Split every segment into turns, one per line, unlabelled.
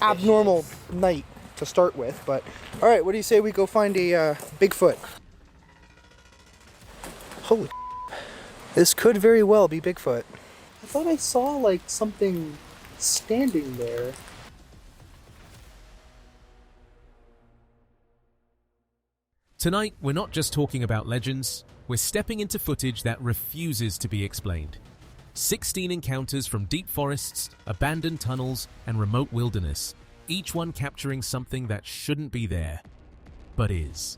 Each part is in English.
abnormal night to start with. But all right, what do you say we go find a Bigfoot? Holy, this could very well be Bigfoot. I thought I saw like something standing there.
Tonight, we're not just talking about legends, we're stepping into footage that refuses to be explained. 16 encounters from deep forests, abandoned tunnels, and remote wilderness, each one capturing something that shouldn't be there, but is.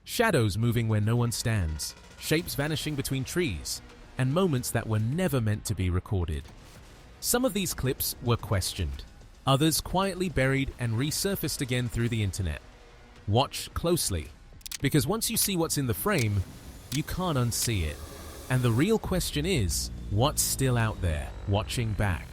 Shadows moving where no one stands, shapes vanishing between trees, and moments that were never meant to be recorded. Some of these clips were questioned, others quietly buried and resurfaced again through the internet. Watch closely, because once you see what's in the frame, you can't unsee it. And the real question is, what's still out there, watching back?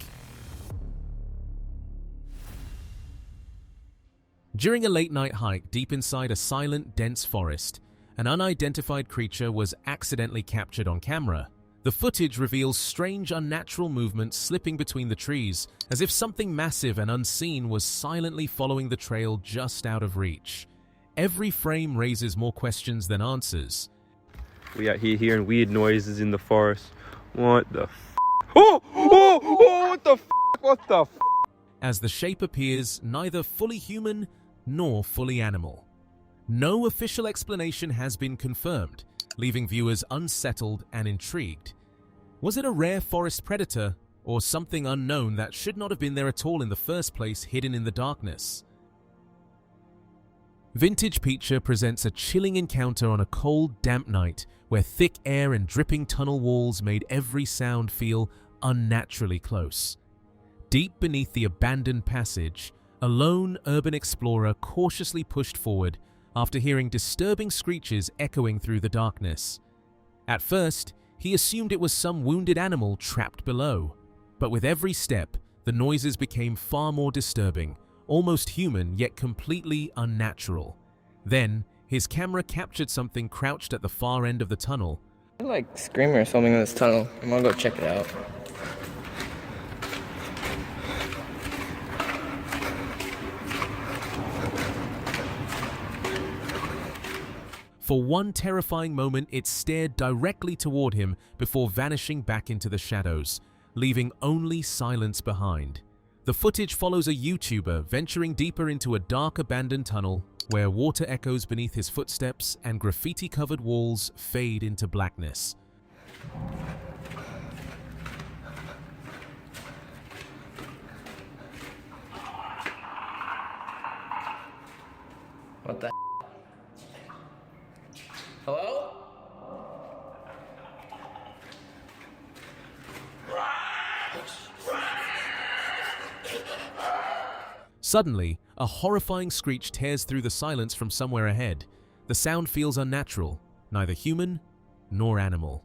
During a late-night hike deep inside a silent, dense forest, an unidentified creature was accidentally captured on camera. The footage reveals strange, unnatural movements slipping between the trees, as if something massive and unseen was silently following the trail just out of reach. Every frame raises more questions than answers.
We out here hearing weird noises in the forest. What the f***? Oh, what the f***? What the f***?
As the shape appears neither fully human nor fully animal. No official explanation has been confirmed, leaving viewers unsettled and intrigued. Was it a rare forest predator, or something unknown that should not have been there at all in the first place, hidden in the darkness? Vintage Picture presents a chilling encounter on a cold, damp night where thick air and dripping tunnel walls made every sound feel unnaturally close. Deep beneath the abandoned passage, a lone urban explorer cautiously pushed forward after hearing disturbing screeches echoing through the darkness. At first, he assumed it was some wounded animal trapped below, but with every step, the noises became far more disturbing, almost human yet completely unnatural. Then, his camera captured something crouched at the far end of the tunnel.
I like screaming or something in this tunnel. I'm gonna go check it out.
For one terrifying moment, it stared directly toward him before vanishing back into the shadows, leaving only silence behind. The footage follows a YouTuber venturing deeper into a dark abandoned tunnel where water echoes beneath his footsteps and graffiti-covered walls fade into blackness.
What the Hello?
Suddenly, a horrifying screech tears through the silence from somewhere ahead. The sound feels unnatural, neither human nor animal.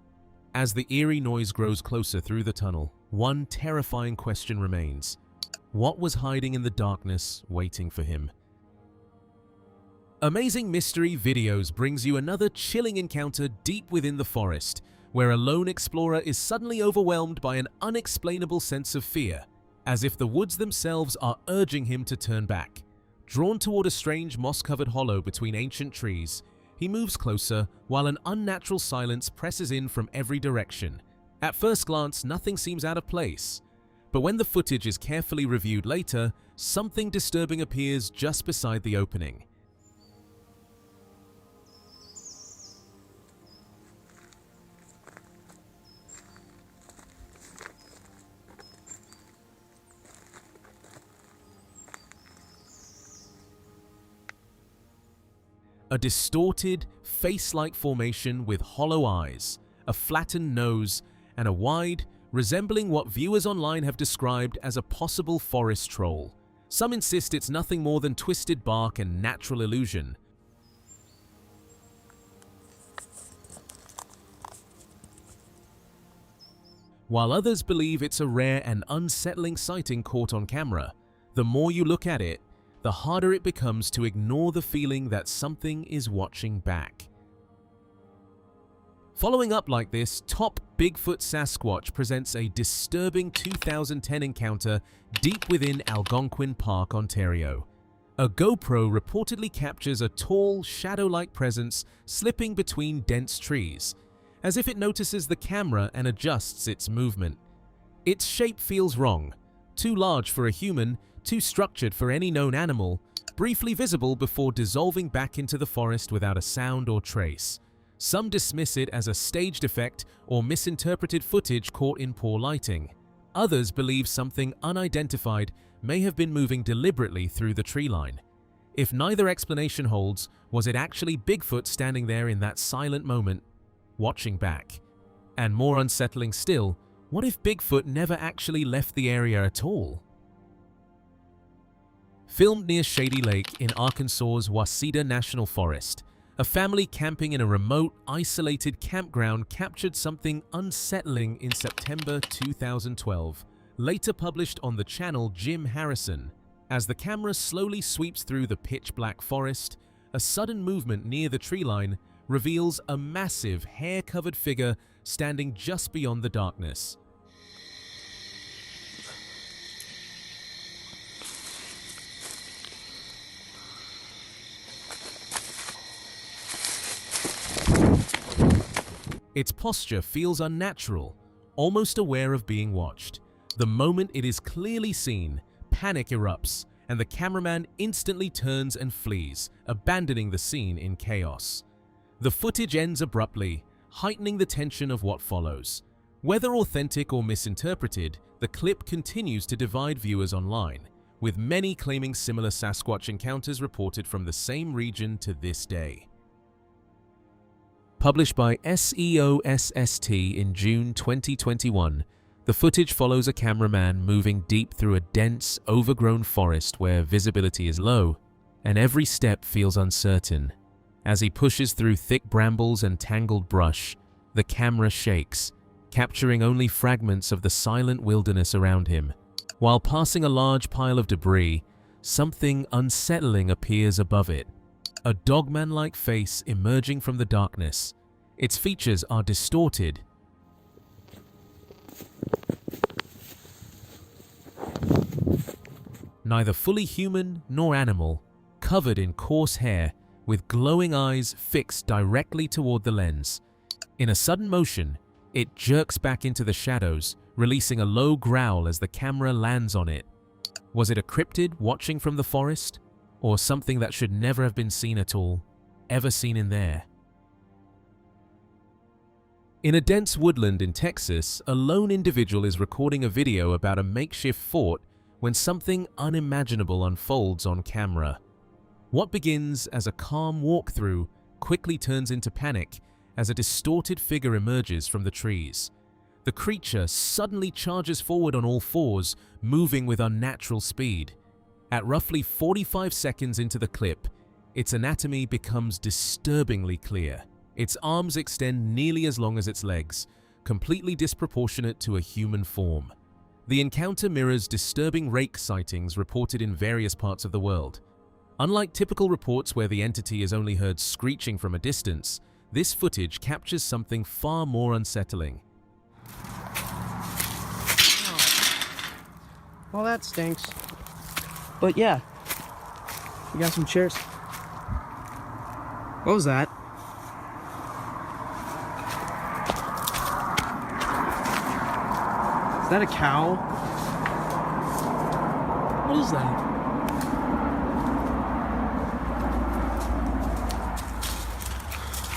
As the eerie noise grows closer through the tunnel, one terrifying question remains. What was hiding in the darkness, waiting for him? Amazing Mystery Videos brings you another chilling encounter deep within the forest, where a lone explorer is suddenly overwhelmed by an unexplainable sense of fear, as if the woods themselves are urging him to turn back. Drawn toward a strange moss-covered hollow between ancient trees, he moves closer while an unnatural silence presses in from every direction. At first glance, nothing seems out of place. But when the footage is carefully reviewed later, something disturbing appears just beside the opening. A distorted, face-like formation with hollow eyes, a flattened nose, and a wide, resembling what viewers online have described as a possible forest troll. Some insist it's nothing more than twisted bark and natural illusion. While others believe it's a rare and unsettling sighting caught on camera, the more you look at it, the harder it becomes to ignore the feeling that something is watching back. Following up like this, top Bigfoot Sasquatch presents a disturbing 2010 encounter deep within Algonquin Park, Ontario. A GoPro reportedly captures a tall, shadow-like presence slipping between dense trees, as if it notices the camera and adjusts its movement. Its shape feels wrong, too large for a human, too structured for any known animal, briefly visible before dissolving back into the forest without a sound or trace. Some dismiss it as a staged effect or misinterpreted footage caught in poor lighting. Others believe something unidentified may have been moving deliberately through the tree line. If neither explanation holds, was it actually Bigfoot standing there in that silent moment, watching back? And more unsettling still, what if Bigfoot never actually left the area at all? Filmed near Shady Lake in Arkansas's Waseda National Forest, a family camping in a remote, isolated campground captured something unsettling in September 2012, later published on the channel Jim Harrison. As the camera slowly sweeps through the pitch-black forest, a sudden movement near the tree line reveals a massive, hair-covered figure standing just beyond the darkness. Its posture feels unnatural, almost aware of being watched. The moment it is clearly seen, panic erupts, and the cameraman instantly turns and flees, abandoning the scene in chaos. The footage ends abruptly, heightening the tension of what follows. Whether authentic or misinterpreted, the clip continues to divide viewers online, with many claiming similar Sasquatch encounters reported from the same region to this day. Published by SEOSST in June 2021, the footage follows a cameraman moving deep through a dense, overgrown forest where visibility is low, and every step feels uncertain. As he pushes through thick brambles and tangled brush, the camera shakes, capturing only fragments of the silent wilderness around him. While passing a large pile of debris, something unsettling appears above it. A dogman-like face emerging from the darkness. Its features are distorted. Neither fully human nor animal, covered in coarse hair, with glowing eyes fixed directly toward the lens. In a sudden motion, it jerks back into the shadows, releasing a low growl as the camera lands on it. Was it a cryptid watching from the forest? Or something that should never have been seen at all, ever seen in there? In a dense woodland in Texas, a lone individual is recording a video about a makeshift fort when something unimaginable unfolds on camera. What begins as a calm walkthrough quickly turns into panic as a distorted figure emerges from the trees. The creature suddenly charges forward on all fours, moving with unnatural speed. At roughly 45 seconds into the clip, its anatomy becomes disturbingly clear. Its arms extend nearly as long as its legs, completely disproportionate to a human form. The encounter mirrors disturbing rake sightings reported in various parts of the world. Unlike typical reports where the entity is only heard screeching from a distance, this footage captures something far more unsettling.
Well, that stinks. But yeah, we got some chairs. What was that? Is that a cow? What is that?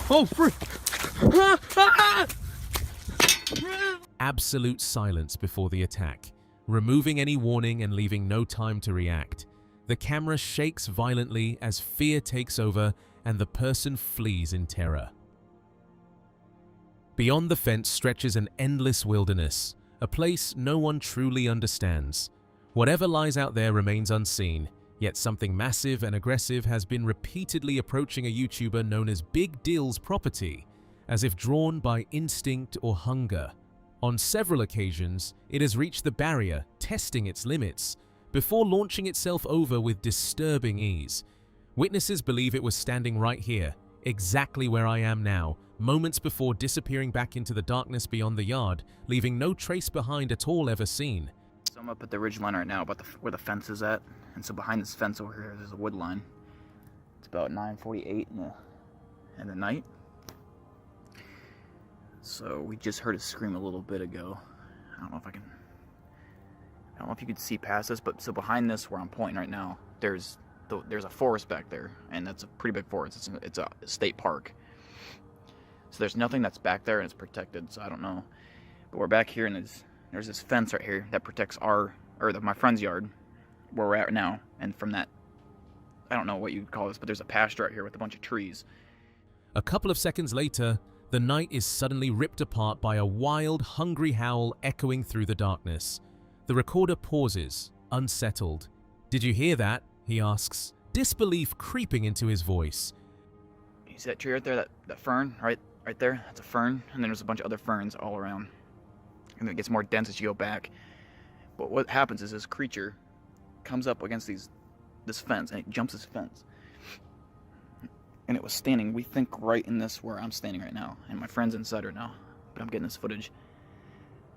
Oh, frick!
Absolute silence before the attack, removing any warning and leaving no time to react. The camera shakes violently as fear takes over and the person flees in terror. Beyond the fence stretches an endless wilderness, a place no one truly understands. Whatever lies out there remains unseen, yet something massive and aggressive has been repeatedly approaching a YouTuber known as Big Dill's property, as if drawn by instinct or hunger. On several occasions, it has reached the barrier, testing its limits, before launching itself over with disturbing ease. Witnesses believe it was standing right here, exactly where I am now, moments before disappearing back into the darkness beyond the yard, leaving no trace behind at all ever seen.
So I'm up at the ridge line right now, about where the fence is at, and so behind this fence over here, there's a wood line. It's about 9:48 in the night. So we just heard a scream a little bit ago. I don't know if you could see past this, but so behind this, where I'm pointing right now, there's a forest back there, and that's a pretty big forest. It's a state park. So there's nothing that's back there, and it's protected. So I don't know, but we're back here, and there's this fence right here that protects my friend's yard, where we're at now. And from that, I don't know what you'd call this, but there's a pasture out here with a bunch of trees.
A couple of seconds later, the night is suddenly ripped apart by a wild, hungry howl echoing through the darkness. The recorder pauses, unsettled. "Did you hear that?" he asks, disbelief creeping into his voice.
You see that tree right there, that fern, right there? That's a fern, and then there's a bunch of other ferns all around. And it gets more dense as you go back. But what happens is this creature comes up against this fence, and it jumps this fence. And it was standing, we think, right in this where I'm standing right now. And my friend's inside right now, but I'm getting this footage.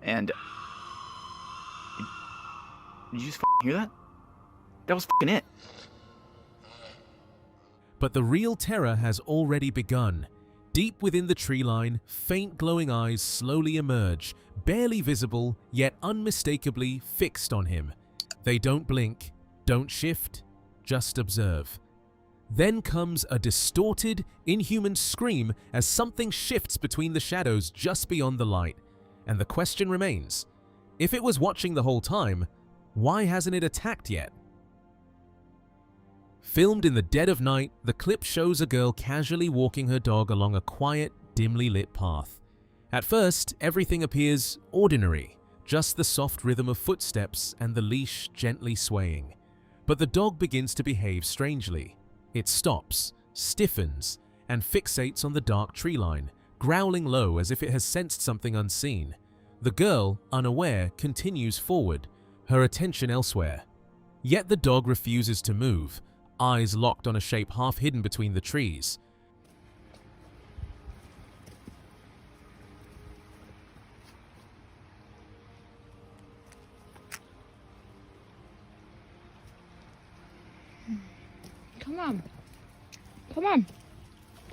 And did you just hear that? That was it.
But the real terror has already begun. Deep within the tree line, faint glowing eyes slowly emerge, barely visible, yet unmistakably fixed on him. They don't blink, don't shift, just observe. Then comes a distorted, inhuman scream as something shifts between the shadows just beyond the light. And the question remains, if it was watching the whole time, why hasn't it attacked yet? Filmed in the dead of night, the clip shows a girl casually walking her dog along a quiet, dimly lit path. At first, everything appears ordinary, just the soft rhythm of footsteps and the leash gently swaying. But the dog begins to behave strangely. It stops, stiffens, and fixates on the dark tree line, growling low as if it has sensed something unseen. The girl, unaware, continues forward, her attention elsewhere. Yet the dog refuses to move, eyes locked on a shape half hidden between the trees.
Come on. Come on.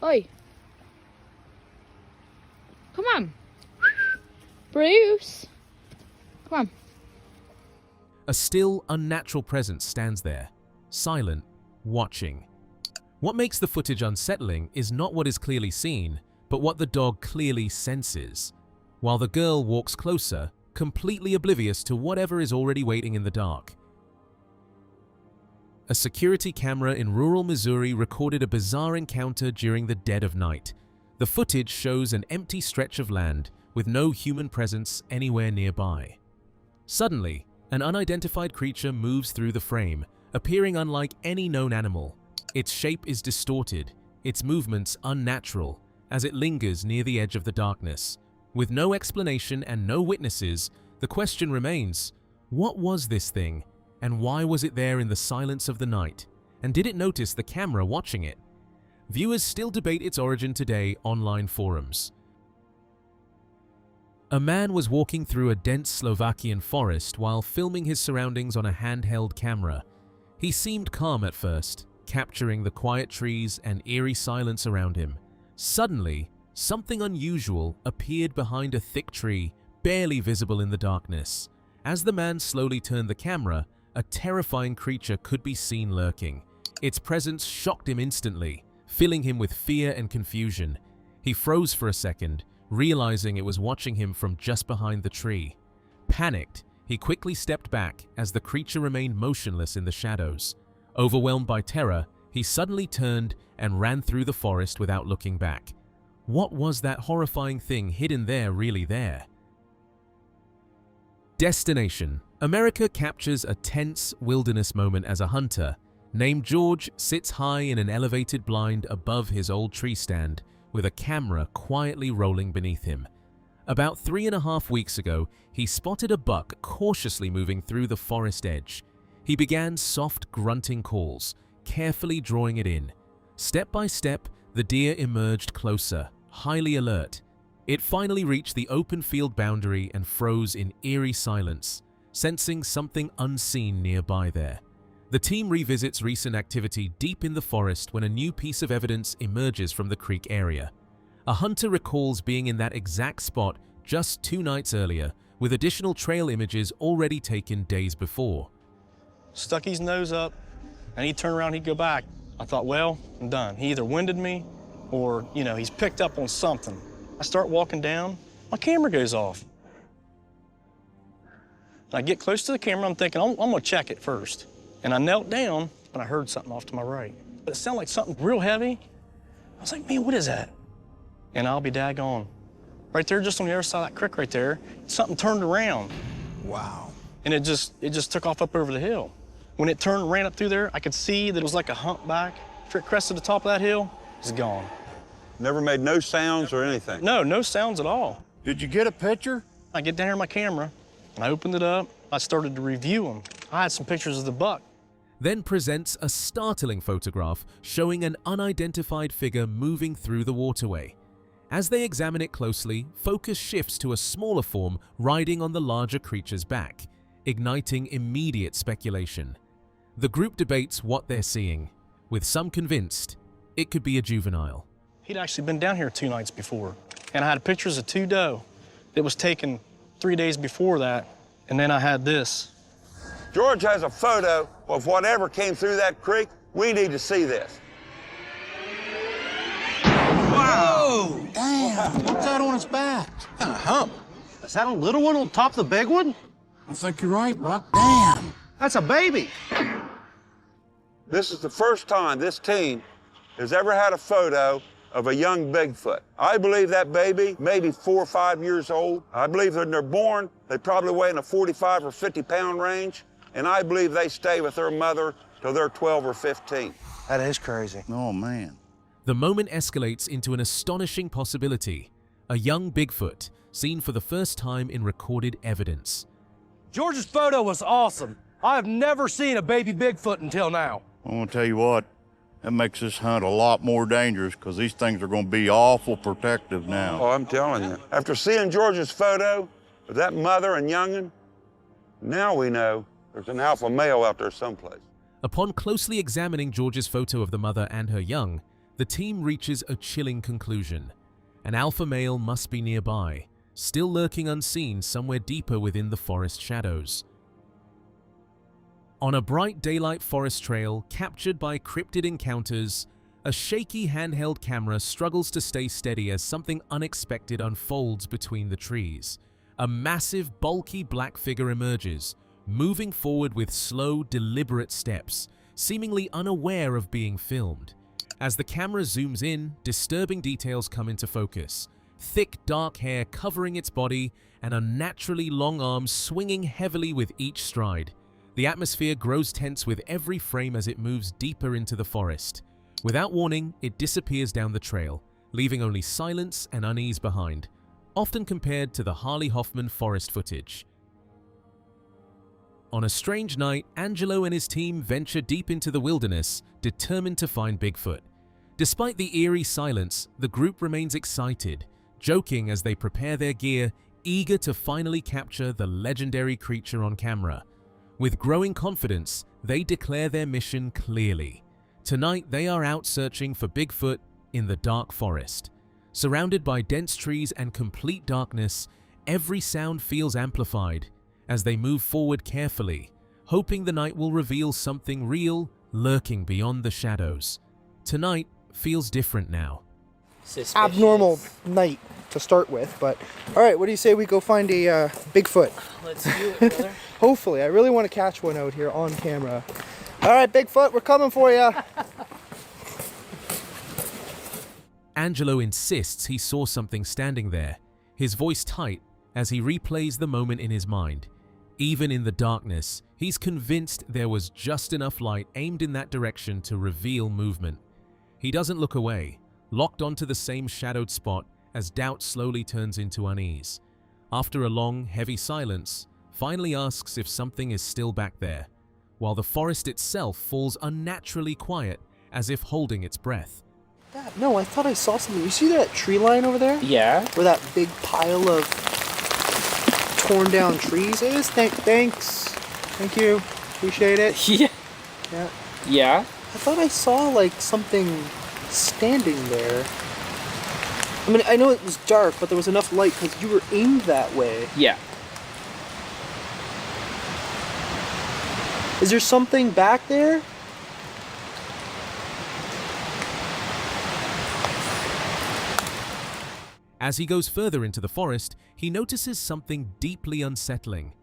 Oi. Come on. Bruce. Come on.
A still, unnatural presence stands there, silent, watching. What makes the footage unsettling is not what is clearly seen, but what the dog clearly senses, while the girl walks closer, completely oblivious to whatever is already waiting in the dark. A security camera in rural Missouri recorded a bizarre encounter during the dead of night. The footage shows an empty stretch of land with no human presence anywhere nearby. Suddenly, an unidentified creature moves through the frame, appearing unlike any known animal. Its shape is distorted, its movements unnatural, as it lingers near the edge of the darkness. With no explanation and no witnesses, the question remains, what was this thing? And why was it there in the silence of the night? And did it notice the camera watching it? Viewers still debate its origin today online forums. A man was walking through a dense Slovakian forest while filming his surroundings on a handheld camera. He seemed calm at first, capturing the quiet trees and eerie silence around him. Suddenly, something unusual appeared behind a thick tree, barely visible in the darkness. As the man slowly turned the camera, a terrifying creature could be seen lurking. Its presence shocked him instantly, filling him with fear and confusion. He froze for a second, realizing it was watching him from just behind the tree. Panicked, he quickly stepped back as the creature remained motionless in the shadows. Overwhelmed by terror, he suddenly turned and ran through the forest without looking back. What was that horrifying thing hidden there really there? Destination: America captures a tense wilderness moment as a hunter, named George, sits high in an elevated blind above his old tree stand, with a camera quietly rolling beneath him. About 3.5 weeks ago, he spotted a buck cautiously moving through the forest edge. He began soft grunting calls, carefully drawing it in. Step by step, the deer emerged closer, highly alert. It finally reached the open field boundary and froze in eerie silence, sensing something unseen nearby there. The team revisits recent activity deep in the forest when a new piece of evidence emerges from the creek area. A hunter recalls being in that exact spot just 2 nights earlier, with additional trail images already taken days before.
Stuck his nose up, and he'd turn around, he'd go back. I thought, well, I'm done. He either winded me or, he's picked up on something. I start walking down, my camera goes off. I get close to the camera, I'm thinking, I'm gonna check it first. And I knelt down, and I heard something off to my right. It sounded like something real heavy. I was like, man, what is that? And I'll be daggone. Right there, just on the other side of that creek right there, something turned around.
Wow.
And it just took off up over the hill. When it turned and ran up through there, I could see that it was like a humpback. After it crested the top of that hill, it's gone.
Never made no sounds or anything?
No sounds at all.
Did you get a picture?
I get down here with my camera, and I opened it up. I started to review them. I had some pictures of the buck.
Then presents a startling photograph showing an unidentified figure moving through the waterway. As they examine it closely, focus shifts to a smaller form riding on the larger creature's back, igniting immediate speculation. The group debates what they're seeing, with some convinced it could be a juvenile.
He'd actually been down here 2 nights before, and I had pictures of 2 doe that was taken 3 days before that, and then I had this.
George has a photo of whatever came through that creek. We need to see this.
Whoa! Damn! What's that on its back? Kind of hump. Is that a little one on top of the big one? I think you're right, Buck. Damn! That's a baby!
This is the first time this team has ever had a photo of a young Bigfoot. I believe that baby may be 4 or 5 years old. I believe when they're born, they probably weigh in a 45 or 50-pound range, and I believe they stay with their mother till they're 12 or 15.
That is crazy.
Oh, man.
The moment escalates into an astonishing possibility: a young Bigfoot seen for the first time in recorded evidence.
George's photo was awesome. I have never seen a baby Bigfoot until now.
I'm gonna tell you what, that makes this hunt a lot more dangerous because these things are gonna be awful protective now.
Oh, I'm telling you. After seeing George's photo of that mother and youngin', now we know there's an alpha male out there someplace.
Upon closely examining George's photo of the mother and her young, the team reaches a chilling conclusion. An alpha male must be nearby, still lurking unseen somewhere deeper within the forest shadows. On a bright daylight forest trail captured by cryptid encounters, a shaky handheld camera struggles to stay steady as something unexpected unfolds between the trees. A massive, bulky black figure emerges, moving forward with slow, deliberate steps, seemingly unaware of being filmed. As the camera zooms in, disturbing details come into focus. Thick, dark hair covering its body, and unnaturally long arms swinging heavily with each stride. The atmosphere grows tense with every frame as it moves deeper into the forest. Without warning, it disappears down the trail, leaving only silence and unease behind, often compared to the Harley Hoffman forest footage. On a strange night, Angelo and his team venture deep into the wilderness, determined to find Bigfoot. Despite the eerie silence, the group remains excited, joking as they prepare their gear, eager to finally capture the legendary creature on camera. With growing confidence, they declare their mission clearly. Tonight, they are out searching for Bigfoot in the dark forest. Surrounded by dense trees and complete darkness, every sound feels amplified as they move forward carefully, hoping the night will reveal something real lurking beyond the shadows. Tonight feels different now.
Abnormal night to start with, but all right, what do you say we go find a Bigfoot?
Let's do it, brother.
Hopefully, I really want to catch one out here on camera. All right, Bigfoot, we're coming for you.
Angelo insists he saw something standing there, his voice tight as he replays the moment in his mind. Even in the darkness, he's convinced there was just enough light aimed in that direction to reveal movement. He doesn't look away, locked onto the same shadowed spot as doubt slowly turns into unease. After a long, heavy silence, finally asks if something is still back there, while the forest itself falls unnaturally quiet as if holding its breath.
That, no, I thought I saw something. You see that tree line over there?
Yeah.
Where that big pile of torn down trees is? Thanks. Thank you. Appreciate it.
Yeah.
Yeah.
Yeah.
I thought I saw like something standing there. I mean, I know it was dark, but there was enough light because you were aimed that way.
Yeah.
Is there something back there?
As he goes further into the forest, he notices something deeply unsettling.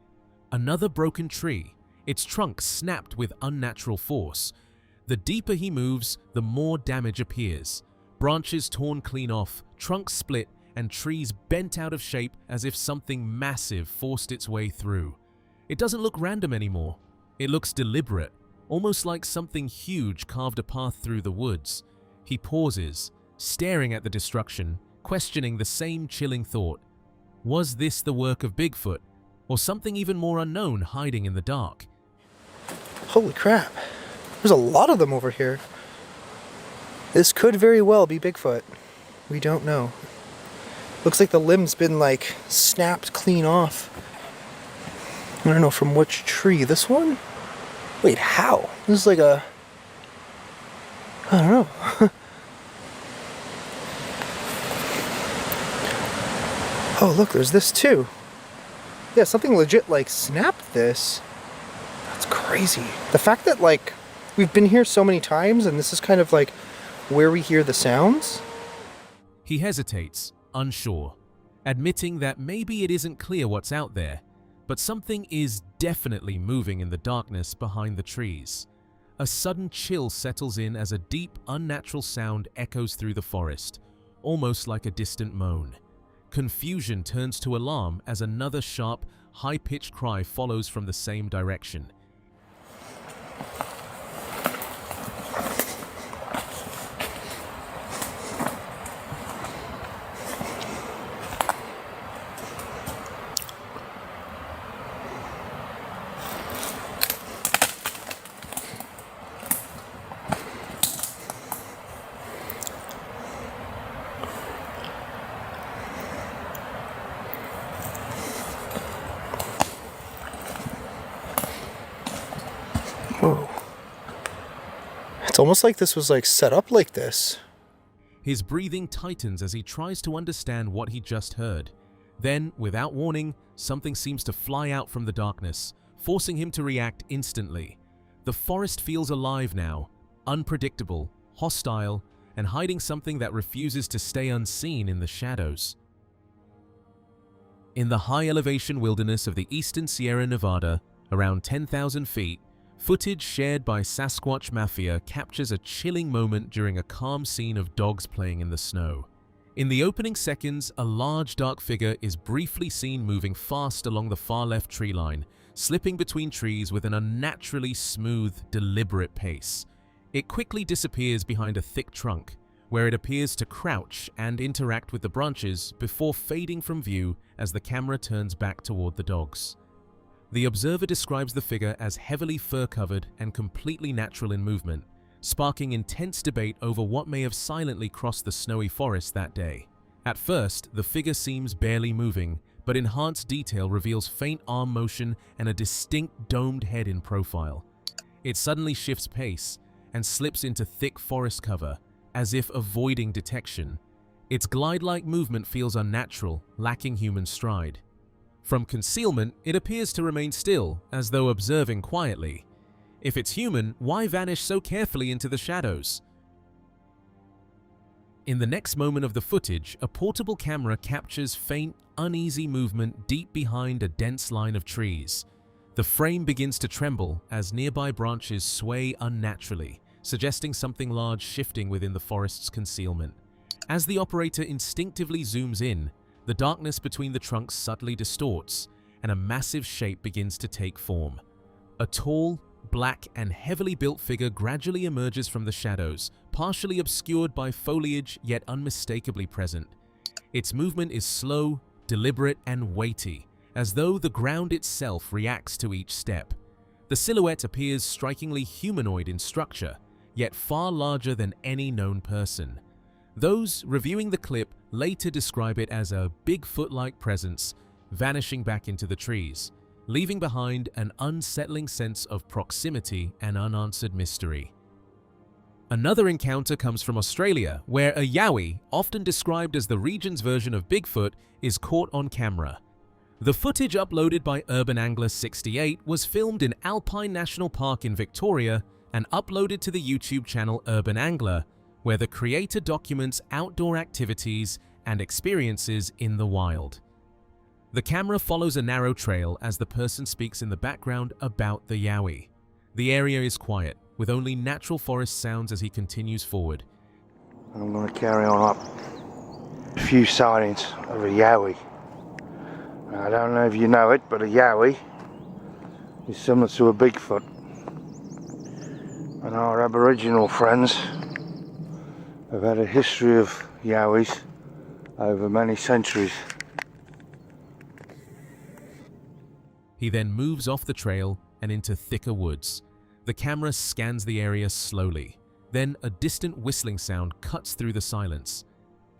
Another broken tree, its trunk snapped with unnatural force. The deeper he moves, the more damage appears. Branches torn clean off, trunks split, and trees bent out of shape as if something massive forced its way through. It doesn't look random anymore. It looks deliberate, almost like something huge carved a path through the woods. He pauses, staring at the destruction, questioning the same chilling thought. Was this the work of Bigfoot, or something even more unknown hiding in the dark?
Holy crap. There's a lot of them over here. This could very well be Bigfoot. We don't know. Looks like the limb's been like snapped clean off. I don't know from which tree. This one? Wait, how? This is like a... I don't know. Oh, look, there's this too. Yeah, something legit like snapped this. That's crazy. The fact that like we've been here so many times and this is kind of like where we hear the sounds.
He hesitates, unsure, admitting that maybe it isn't clear what's out there, but something is definitely moving in the darkness behind the trees. A sudden chill settles in as a deep, unnatural sound echoes through the forest, almost like a distant moan. Confusion turns to alarm as another sharp, high-pitched cry follows from the same direction.
Whoa. It's almost like this was like set up like this.
His breathing tightens as he tries to understand what he just heard. Then, without warning, something seems to fly out from the darkness, forcing him to react instantly. The forest feels alive now, unpredictable, hostile, and hiding something that refuses to stay unseen in the shadows. In the high-elevation wilderness of the eastern Sierra Nevada, around 10,000 feet, footage shared by Sasquatch Mafia captures a chilling moment during a calm scene of dogs playing in the snow. In the opening seconds, a large dark figure is briefly seen moving fast along the far left tree line, slipping between trees with an unnaturally smooth, deliberate pace. It quickly disappears behind a thick trunk, where it appears to crouch and interact with the branches before fading from view as the camera turns back toward the dogs. The observer describes the figure as heavily fur-covered and completely natural in movement, sparking intense debate over what may have silently crossed the snowy forest that day. At first, the figure seems barely moving, but enhanced detail reveals faint arm motion and a distinct domed head in profile. It suddenly shifts pace and slips into thick forest cover, as if avoiding detection. Its glide-like movement feels unnatural, lacking human stride. From concealment, it appears to remain still, as though observing quietly. If it's human, why vanish so carefully into the shadows? In the next moment of the footage, a portable camera captures faint, uneasy movement deep behind a dense line of trees. The frame begins to tremble as nearby branches sway unnaturally, suggesting something large shifting within the forest's concealment. As the operator instinctively zooms in, the darkness between the trunks subtly distorts, and a massive shape begins to take form. A tall, black, and heavily built figure gradually emerges from the shadows, partially obscured by foliage yet unmistakably present. Its movement is slow, deliberate, and weighty, as though the ground itself reacts to each step. The silhouette appears strikingly humanoid in structure, yet far larger than any known person. Those reviewing the clip later describe it as a Bigfoot-like presence vanishing back into the trees, leaving behind an unsettling sense of proximity and unanswered mystery. Another encounter comes from Australia, where a yowie, often described as the region's version of Bigfoot, is caught on camera. The footage uploaded by Urban Angler 68 was filmed in Alpine National Park in Victoria and uploaded to the YouTube channel Urban Angler, where the creator documents outdoor activities and experiences in the wild. The camera follows a narrow trail as the person speaks in the background about the yowie. The area is quiet, with only natural forest sounds as he continues forward.
I'm going to carry on up a few sightings of a yowie. I don't know if you know it, but a yowie is similar to a Bigfoot. And our Aboriginal friends have had a history of yowies over many centuries.
He then moves off the trail and into thicker woods. The camera scans the area slowly. Then a distant whistling sound cuts through the silence.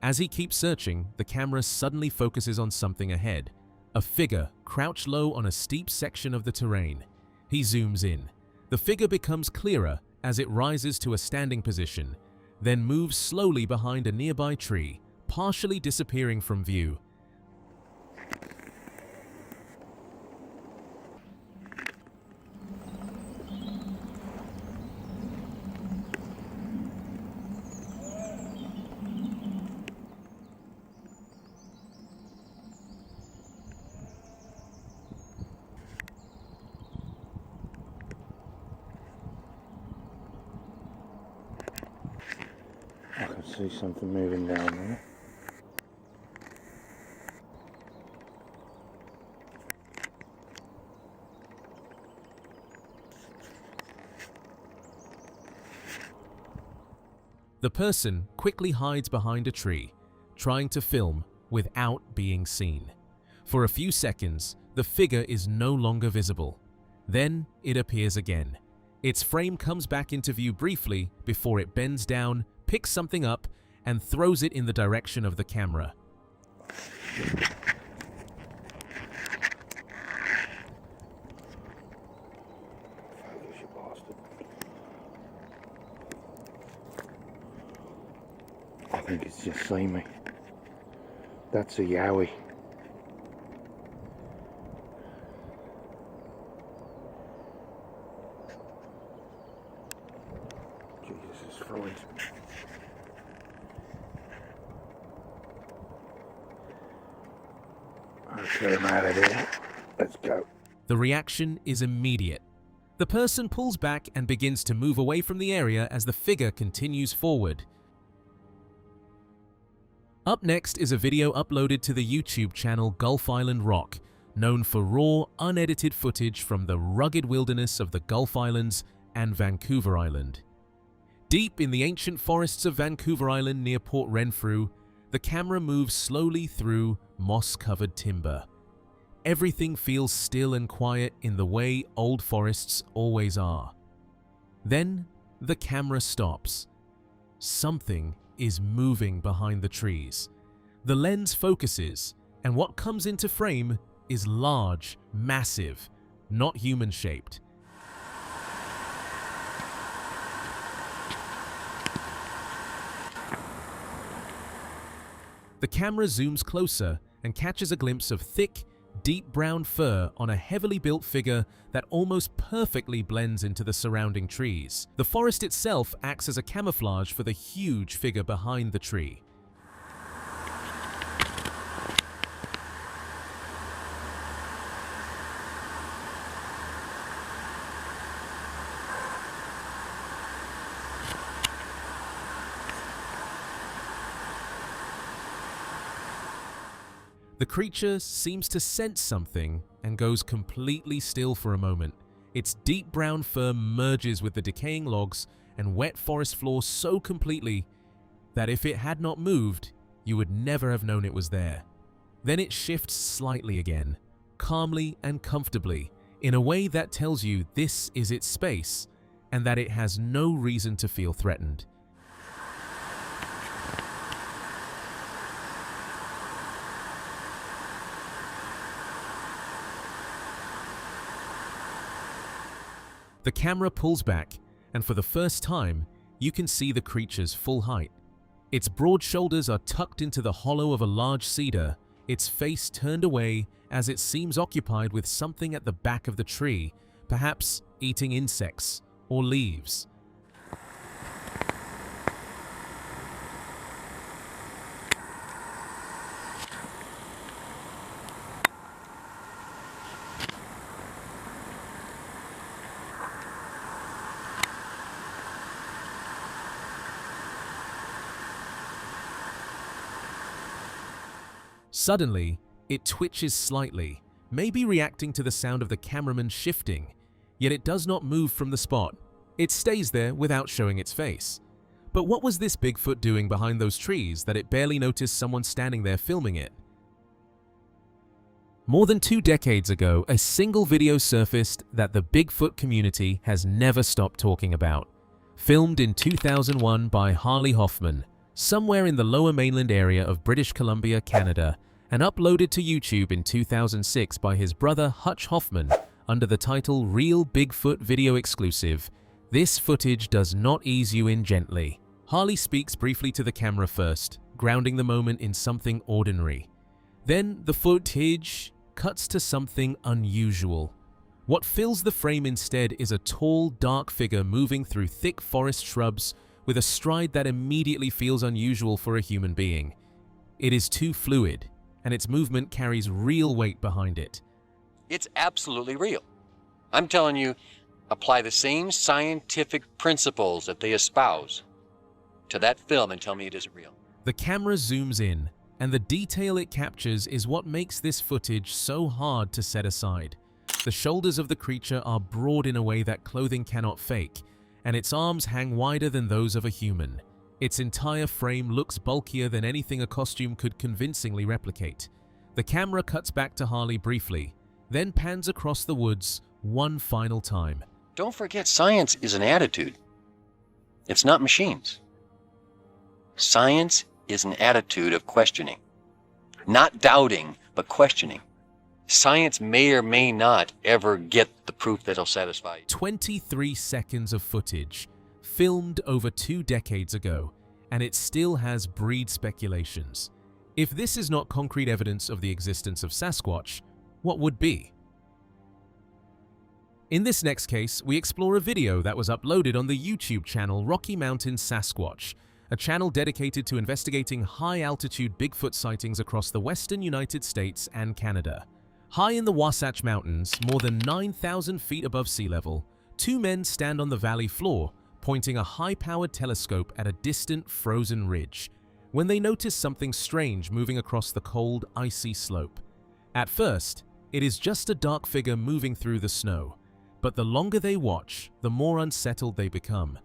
As he keeps searching, the camera suddenly focuses on something ahead. A figure crouched low on a steep section of the terrain. He zooms in. The figure becomes clearer as it rises to a standing position, then moves slowly behind a nearby tree, partially disappearing from view.
I can see something moving down there.
The person quickly hides behind a tree, trying to film without being seen. For a few seconds, the figure is no longer visible. Then it appears again. Its frame comes back into view briefly before it bends down, picks something up, and throws it in the direction of the camera.
I think it's just seen me. That's a yowie. Jesus Freud. Okay, I'm out of here. Let's go.
The reaction is immediate. The person pulls back and begins to move away from the area as the figure continues forward. Up next is a video uploaded to the YouTube channel Gulf Island Rock, known for raw, unedited footage from the rugged wilderness of the Gulf Islands and Vancouver Island. Deep in the ancient forests of Vancouver Island near Port Renfrew, the camera moves slowly through moss-covered timber. Everything feels still and quiet in the way old forests always are. Then the camera stops. Something is moving behind the trees. The lens focuses, and what comes into frame is large, massive, not human-shaped. The camera zooms closer and catches a glimpse of thick, deep brown fur on a heavily built figure that almost perfectly blends into the surrounding trees. The forest itself acts as a camouflage for the huge figure behind the tree. The creature seems to sense something and goes completely still for a moment. Its deep brown fur merges with the decaying logs and wet forest floor so completely that if it had not moved, you would never have known it was there. Then it shifts slightly again, calmly and comfortably, in a way that tells you this is its space and that it has no reason to feel threatened. The camera pulls back, and for the first time, you can see the creature's full height. Its broad shoulders are tucked into the hollow of a large cedar, its face turned away as it seems occupied with something at the back of the tree, perhaps eating insects or leaves. Suddenly, it twitches slightly, maybe reacting to the sound of the cameraman shifting, yet it does not move from the spot. It stays there without showing its face. But what was this Bigfoot doing behind those trees that it barely noticed someone standing there filming it? More than 2 decades ago, a single video surfaced that the Bigfoot community has never stopped talking about. Filmed in 2001 by Harley Hoffman, somewhere in the lower mainland area of British Columbia, Canada, and uploaded to YouTube in 2006 by his brother Hutch Hoffman under the title Real Bigfoot Video Exclusive. This footage does not ease you in gently. Harley speaks briefly to the camera first, grounding the moment in something ordinary. Then the footage cuts to something unusual. What fills the frame instead is a tall, dark figure moving through thick forest shrubs with a stride that immediately feels unusual for a human being. It is too fluid, and its movement carries real weight behind it.
It's absolutely real. I'm telling you, apply the same scientific principles that they espouse to that film and tell me it isn't real.
The camera zooms in, and the detail it captures is what makes this footage so hard to set aside. The shoulders of the creature are broad in a way that clothing cannot fake, and its arms hang wider than those of a human. Its entire frame looks bulkier than anything a costume could convincingly replicate. The camera cuts back to Harley briefly, then pans across the woods one final time.
Don't forget, science is an attitude. It's not machines. Science is an attitude of questioning. Not doubting, but questioning. Science may or may not ever get the proof that'll satisfy you.
23 seconds of footage, filmed over 2 decades ago, and it still has breed speculations. If this is not concrete evidence of the existence of Sasquatch, what would be? In this next case, we explore a video that was uploaded on the YouTube channel Rocky Mountain Sasquatch, a channel dedicated to investigating high-altitude Bigfoot sightings across the western United States and Canada. High in the Wasatch Mountains, more than 9,000 feet above sea level, 2 men stand on the valley floor, pointing a high-powered telescope at a distant frozen ridge, when they notice something strange moving across the cold, icy slope. At first, it is just a dark figure moving through the snow, but the longer they watch, the more unsettled they become.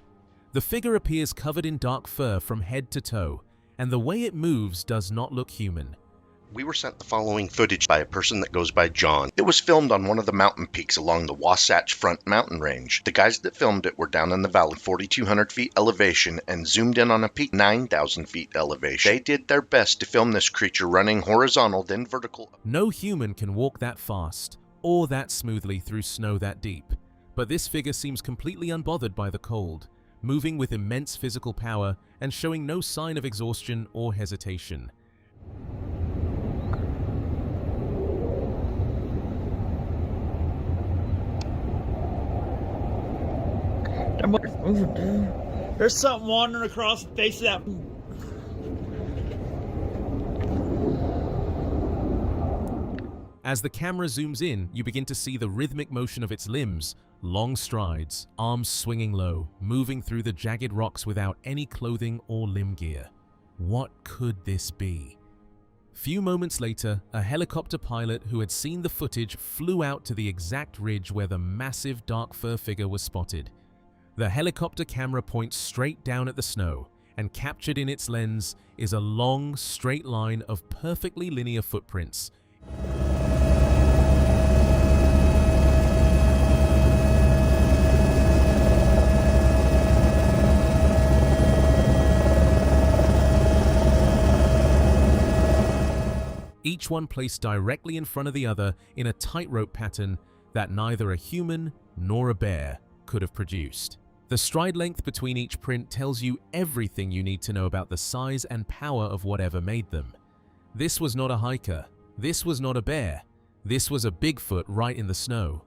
The figure appears covered in dark fur from head to toe, and the way it moves does not look human.
We were sent the following footage by a person that goes by John. It was filmed on one of the mountain peaks along the Wasatch Front mountain range. The guys that filmed it were down in the valley, 4,200 feet elevation, and zoomed in on a peak, 9,000 feet elevation. They did their best to film this creature running horizontal, then vertical.
No human can walk that fast, or that smoothly through snow that deep. But this figure seems completely unbothered by the cold, moving with immense physical power and showing no sign of exhaustion or hesitation.
There's something wandering across the face of that.
As the camera zooms in, you begin to see the rhythmic motion of its limbs, long strides, arms swinging low, moving through the jagged rocks without any clothing or limb gear. What could this be? Few moments later, a helicopter pilot who had seen the footage flew out to the exact ridge where the massive dark fur figure was spotted. The helicopter camera points straight down at the snow, and captured in its lens is a long, straight line of perfectly linear footprints. Each one placed directly in front of the other in a tightrope pattern that neither a human nor a bear could have produced. The stride length between each print tells you everything you need to know about the size and power of whatever made them. This was not a hiker. This was not a bear. This was a Bigfoot right in the snow.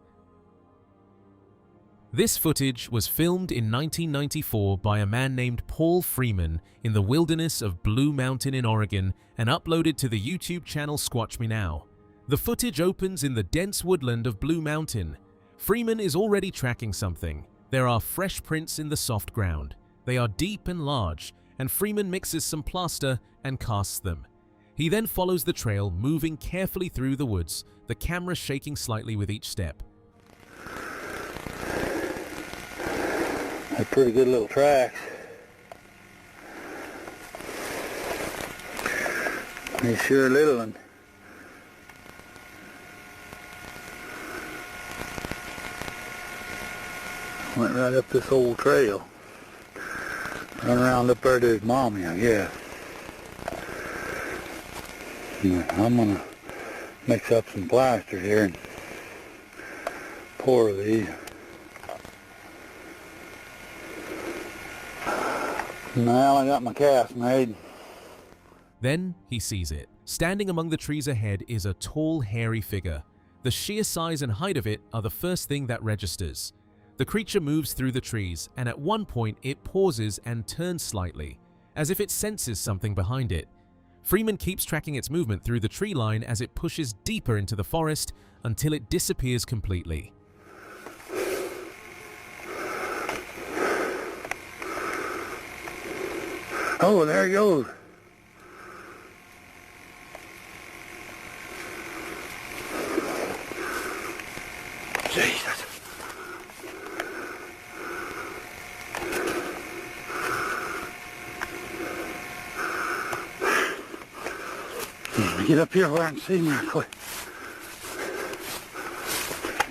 This footage was filmed in 1994 by a man named Paul Freeman in the wilderness of Blue Mountain in Oregon and uploaded to the YouTube channel Squatch Me Now. The footage opens in the dense woodland of Blue Mountain. Freeman is already tracking something. There are fresh prints in the soft ground. They are deep and large, and Freeman mixes some plaster and casts them. He then follows the trail, moving carefully through the woods, the camera shaking slightly with each step.
A pretty good little tracks. He's sure a little one. Went right up this old trail. Run around up there to his mommy, I guess. I'm gonna mix up some plaster here and pour these. Now I got my cast made.
Then he sees it. Standing among the trees ahead is a tall, hairy figure. The sheer size and height of it are the first thing that registers. The creature moves through the trees, and at one point it pauses and turns slightly, as if it senses something behind it. Freeman keeps tracking its movement through the tree line as it pushes deeper into the forest until it disappears completely.
Oh, there he goes. Jesus. Get up here where I can see him real quick.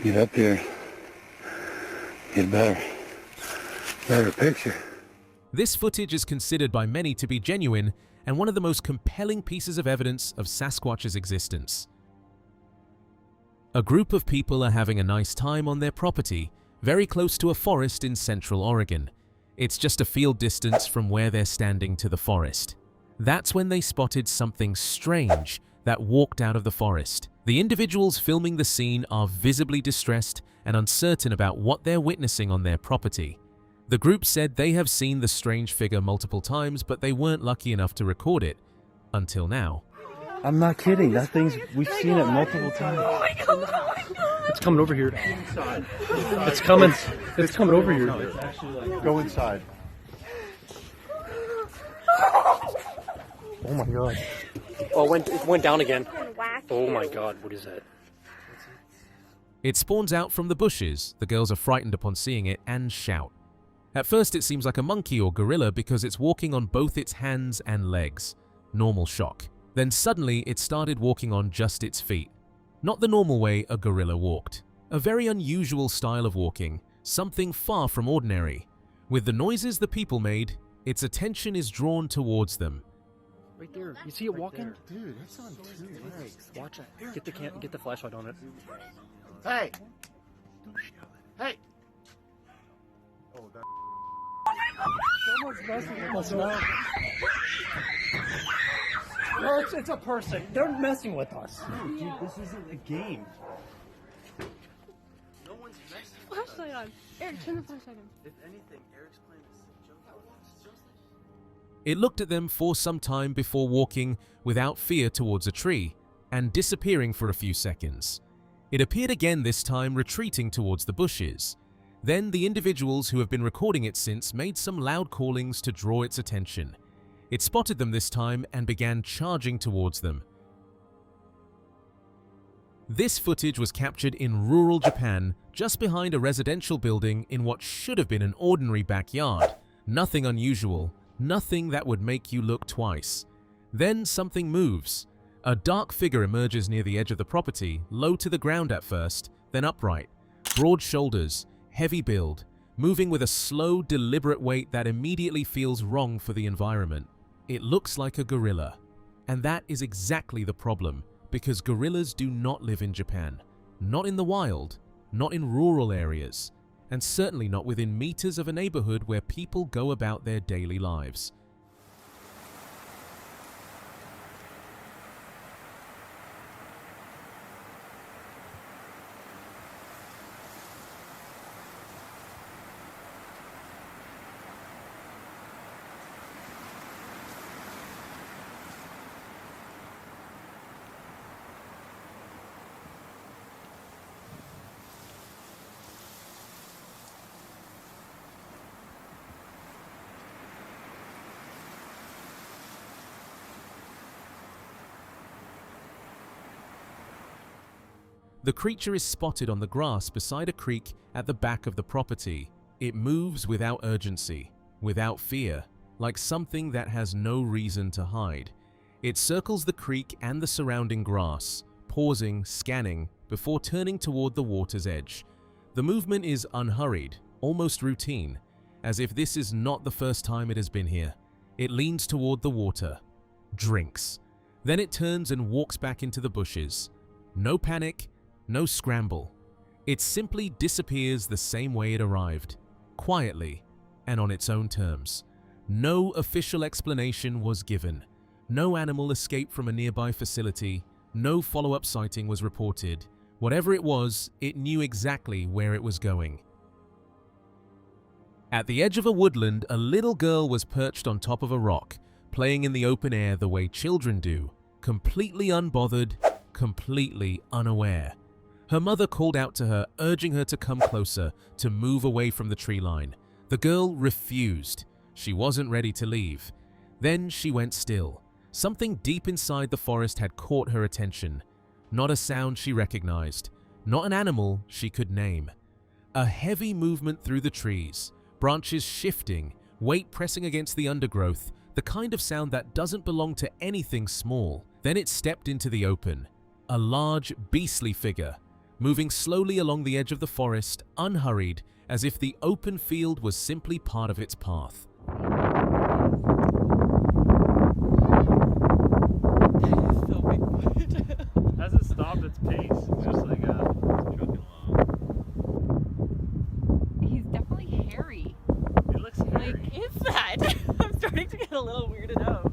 Get up here. Get a better picture.
This footage is considered by many to be genuine and one of the most compelling pieces of evidence of Sasquatch's existence. A group of people are having a nice time on their property, very close to a forest in central Oregon. It's just a field distance from where they're standing to the forest. That's when they spotted something strange that walked out of the forest. The individuals filming the scene are visibly distressed and uncertain about what they're witnessing on their property. The group said they have seen the strange figure multiple times, but they weren't lucky enough to record it until now.
I'm not kidding. That thing's, we've seen it multiple times.
Oh my God, oh my God.
It's coming over here. It's coming. It's coming over here.
Go inside.
Oh my God. Oh, it went down again. Oh my God, what is that?
It spawns out from the bushes. The girls are frightened upon seeing it and shout. At first it seems like a monkey or gorilla because it's walking on both its hands and legs. Normal shock. Then suddenly it started walking on just its feet. Not the normal way a gorilla walked. A very unusual style of walking, something far from ordinary. With the noises the people made, its attention is drawn towards them.
Right there. You see it walking? Dude, that's on two legs. Watch it. Get the flashlight on it.
Hey! Hey!
Someone's messing with us. No, it's a person. They're messing with us.
Dude, this isn't a game.
No one's messing with us. Flashlight on. Eric, turn the flashlight on.
If anything, Eric's playing this joke.
It looked at them for some time before walking without fear towards a tree and disappearing for a few seconds. It appeared again this time, retreating towards the bushes. Then the individuals who have been recording it since made some loud callings to draw its attention. It spotted them this time and began charging towards them. This footage was captured in rural Japan, just behind a residential building in what should have been an ordinary backyard. Nothing unusual, nothing that would make you look twice. Then something moves. A dark figure emerges near the edge of the property, low to the ground at first, then upright. Broad shoulders, heavy build, moving with a slow, deliberate weight that immediately feels wrong for the environment. It looks like a gorilla. And that is exactly the problem, because gorillas do not live in Japan. Not in the wild, not in rural areas. and certainly not within meters of a neighborhood where people go about their daily lives. The creature is spotted on the grass beside a creek at the back of the property. It moves without urgency, without fear, like something that has no reason to hide. It circles the creek and the surrounding grass, pausing, scanning, before turning toward the water's edge. The movement is unhurried, almost routine, as if this is not the first time it has been here. It leans toward the water, drinks. Then it turns and walks back into the bushes. No panic, no scramble. It simply disappears the same way it arrived, quietly and on its own terms. No official explanation was given. No animal escaped from a nearby facility. No follow-up sighting was reported. Whatever it was, it knew exactly where it was going. At the edge of a woodland, a little girl was perched on top of a rock, playing in the open air the way children do, completely unbothered, completely unaware. Her mother called out to her, urging her to come closer, to move away from the tree line. The girl refused. She wasn't ready to leave. Then she went still. Something deep inside the forest had caught her attention. Not a sound she recognized. Not an animal she could name. A heavy movement through the trees, branches shifting, weight pressing against the undergrowth, the kind of sound that doesn't belong to anything small. Then it stepped into the open. A large, beastly figure, moving slowly along the edge of the forest, unhurried, as if the open field was simply part of its path.
Hasn't stopped its pace. It's just like it's trucking along.
He's definitely hairy.
He looks hairy.
Like, is that? I'm starting to get a little weirded out.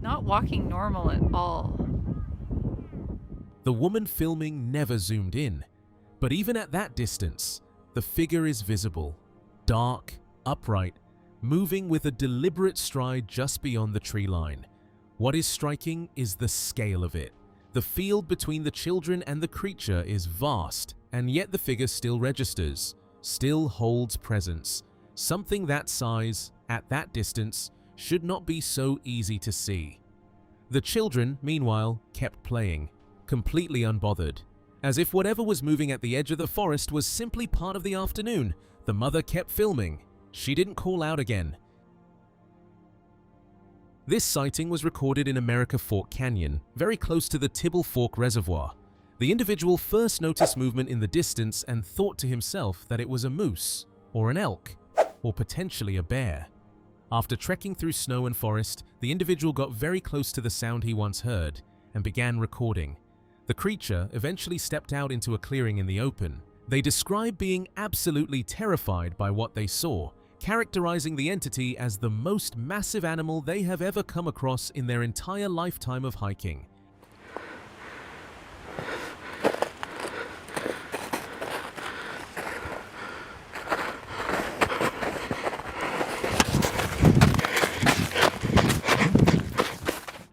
Not walking normal at all.
The woman filming never zoomed in, but even at that distance, the figure is visible, dark, upright, moving with a deliberate stride just beyond the tree line. What is striking is the scale of it. The field between the children and the creature is vast, and yet the figure still registers, still holds presence. Something that size, at that distance, should not be so easy to see. The children, meanwhile, kept playing, completely unbothered. As if whatever was moving at the edge of the forest was simply part of the afternoon, the mother kept filming. She didn't call out again. This sighting was recorded in America Fork Canyon, very close to the Tibble Fork Reservoir. The individual first noticed movement in the distance and thought to himself that it was a moose, or an elk, or potentially a bear. After trekking through snow and forest, the individual got very close to the sound he once heard and began recording. The creature eventually stepped out into a clearing in the open. They described being absolutely terrified by what they saw, characterizing the entity as the most massive animal they have ever come across in their entire lifetime of hiking.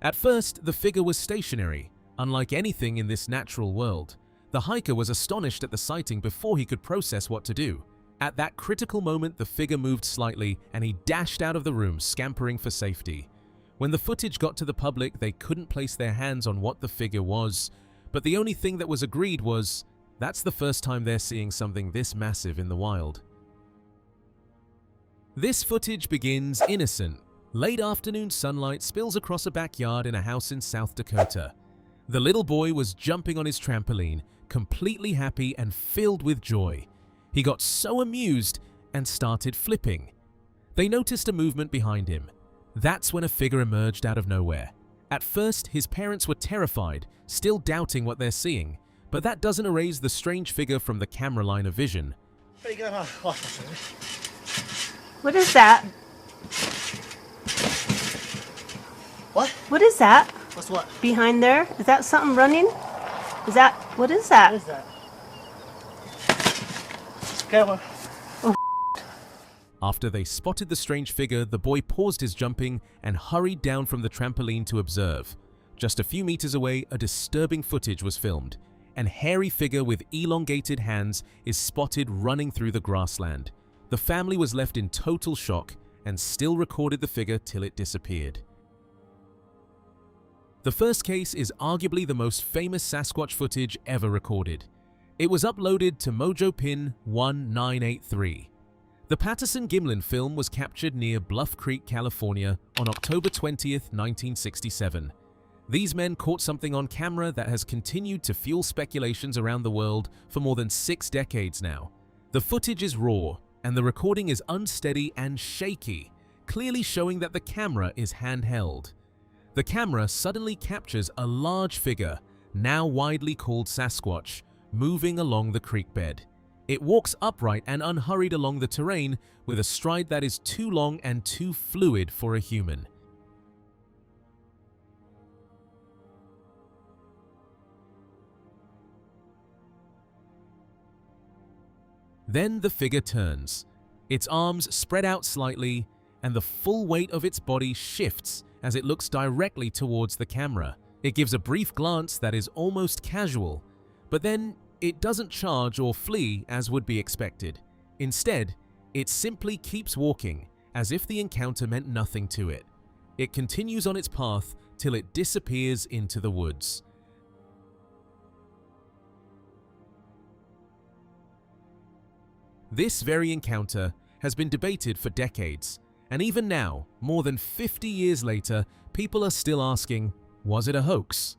At first, the figure was stationary, unlike anything in this natural world. The hiker was astonished at the sighting before he could process what to do. At that critical moment, the figure moved slightly and he dashed out of the room, scampering for safety. When the footage got to the public, they couldn't place their hands on what the figure was, but the only thing that was agreed was, that's the first time they're seeing something this massive in the wild. This footage begins innocent. Late afternoon sunlight spills across a backyard in a house in South Dakota. The little boy was jumping on his trampoline, completely happy and filled with joy. He got so amused and started flipping. They noticed a movement behind him. That's when a figure emerged out of nowhere. At first, his parents were terrified, still doubting what they're seeing, But that doesn't erase the strange figure from the camera line of vision.
What is that?
What?
What is that?
What's what?
Behind there? Is that something running? Is that, what is that?
What is that? Okay, well.
After they spotted the strange figure, the boy paused his jumping and hurried down from the trampoline to observe. Just a few meters away, a disturbing footage was filmed. An hairy figure with elongated hands is spotted running through the grassland. The family was left in total shock and still recorded the figure till it disappeared. The first case is arguably the most famous Sasquatch footage ever recorded. It was uploaded to Mojo Pin 1983. The Patterson Gimlin film was captured near Bluff Creek, California on October 20th, 1967. These men caught something on camera that has continued to fuel speculations around the world for more than 6 decades now. The footage is raw, and the recording is unsteady and shaky, clearly showing that the camera is handheld. The camera suddenly captures a large figure, now widely called Sasquatch, moving along the creek bed. It walks upright and unhurried along the terrain with a stride that is too long and too fluid for a human. Then the figure turns. Its arms spread out slightly, and the full weight of its body shifts as it looks directly towards the camera. It gives a brief glance that is almost casual, but then it doesn't charge or flee as would be expected. Instead, it simply keeps walking, as if the encounter meant nothing to it. It continues on its path till it disappears into the woods. This very encounter has been debated for decades, and even now, more than 50 years later, people are still asking, was it a hoax?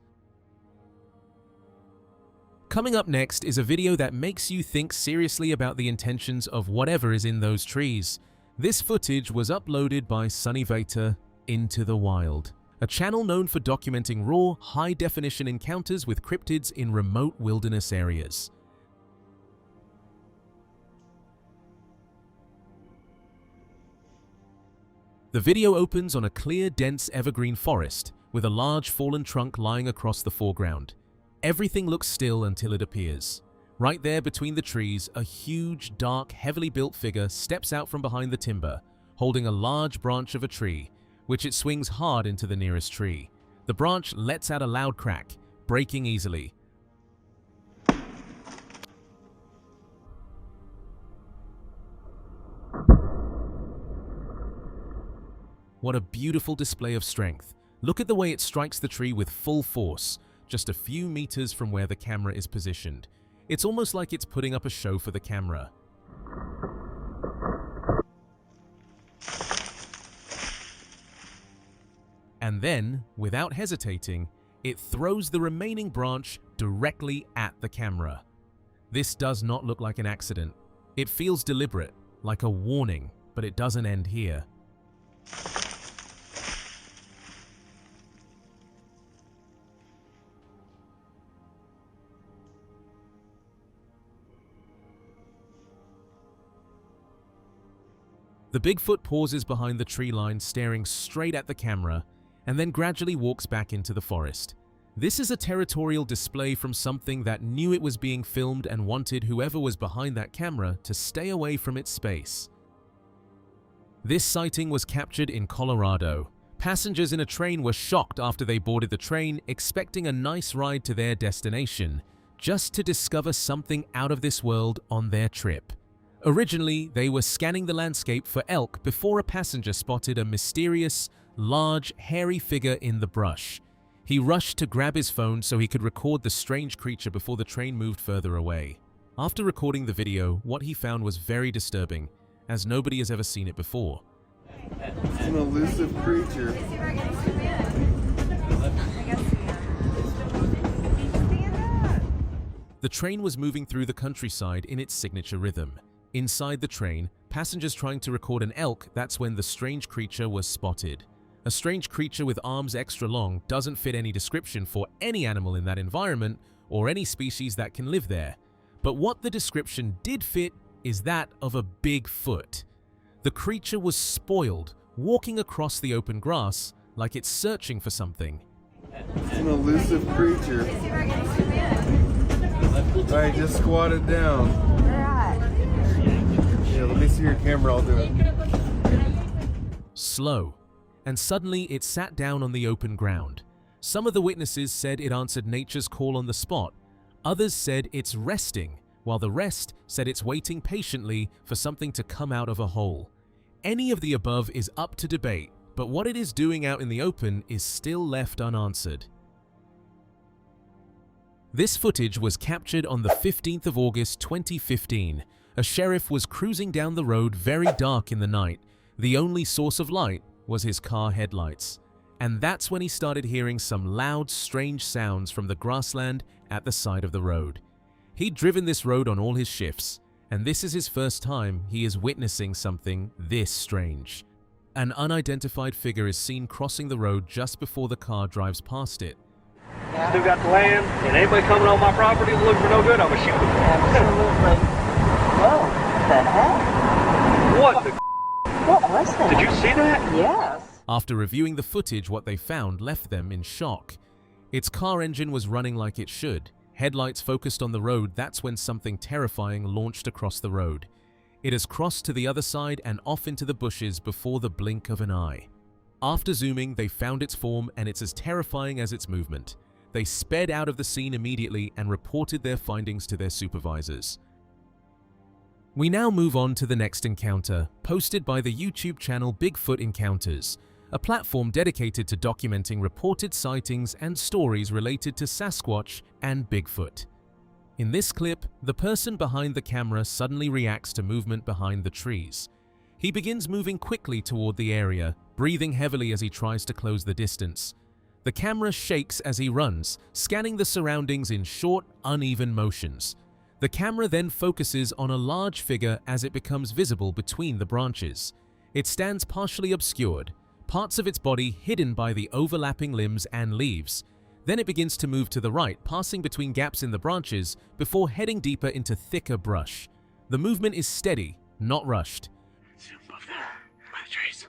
Coming up next is a video that makes you think seriously about the intentions of whatever is in those trees. This footage was uploaded by Sunny Vater Into the Wild, a channel known for documenting raw, high-definition encounters with cryptids in remote wilderness areas. The video opens on a clear, dense evergreen forest with a large fallen trunk lying across the foreground. Everything looks still until it appears. Right there between the trees, a huge, dark, heavily built figure steps out from behind the timber, holding a large branch of a tree, which it swings hard into the nearest tree. The branch lets out a loud crack, breaking easily. What a beautiful display of strength. Look at the way it strikes the tree with full force, just a few meters from where the camera is positioned. It's almost like it's putting up a show for the camera. And then, without hesitating, it throws the remaining branch directly at the camera. This does not look like an accident. It feels deliberate, like a warning, but it doesn't end here. The Bigfoot pauses behind the tree line, staring straight at the camera, and then gradually walks back into the forest. This is a territorial display from something that knew it was being filmed and wanted whoever was behind that camera to stay away from its space. This sighting was captured in Colorado. Passengers in a train were shocked after they boarded the train, expecting a nice ride to their destination, just to discover something out of this world on their trip. Originally, they were scanning the landscape for elk before a passenger spotted a mysterious, large, hairy figure in the brush. He rushed to grab his phone so he could record the strange creature before the train moved further away. After recording the video, what he found was very disturbing, as nobody has ever seen it before.
It's an elusive creature.
The train was moving through the countryside in its signature rhythm. Inside the train, passengers trying to record an elk, that's when the strange creature was spotted. A strange creature with arms extra long doesn't fit any description for any animal in that environment or any species that can live there. But what the description did fit is that of a Bigfoot. The creature was spoiled, walking across the open grass like it's searching for something.
It's an elusive creature. Alright, just squat it down. Yeah, let me see your camera, I'll do it.
Slow, and suddenly it sat down on the open ground. Some of the witnesses said it answered nature's call on the spot. Others said it's resting, while the rest said it's waiting patiently for something to come out of a hole. Any of the above is up to debate, but what it is doing out in the open is still left unanswered. This footage was captured on the 15th of August 2015. A sheriff was cruising down the road very dark in the night. The only source of light was his car headlights. And that's when he started hearing some loud, strange sounds from the grassland at the side of the road. He'd driven this road on all his shifts, and this is his first time he is witnessing something this strange. An unidentified figure is seen crossing the road just before the car drives past it.
Still got the land, and anybody coming on my property looking for no good, I'm gonna shoot them.
Absolutely. Whoa, the heck?
What the?
What was that?
Did you see that?
Yes.
After reviewing the footage, what they found left them in shock. Its car engine was running like it should. Headlights focused on the road. That's when something terrifying launched across the road. It has crossed to the other side and off into the bushes before the blink of an eye. After zooming, they found its form, and it's as terrifying as its movement. They sped out of the scene immediately and reported their findings to their supervisors. We now move on to the next encounter, posted by the YouTube channel Bigfoot Encounters, a platform dedicated to documenting reported sightings and stories related to Sasquatch and Bigfoot. In this clip, the person behind the camera suddenly reacts to movement behind the trees. He begins moving quickly toward the area, breathing heavily as he tries to close the distance. The camera shakes as he runs, scanning the surroundings in short, uneven motions. The camera then focuses on a large figure as it becomes visible between the branches. It stands partially obscured, parts of its body hidden by the overlapping limbs and leaves. Then it begins to move to the right, passing between gaps in the branches before heading deeper into thicker brush. The movement is steady, not rushed.
Above there, by the trees.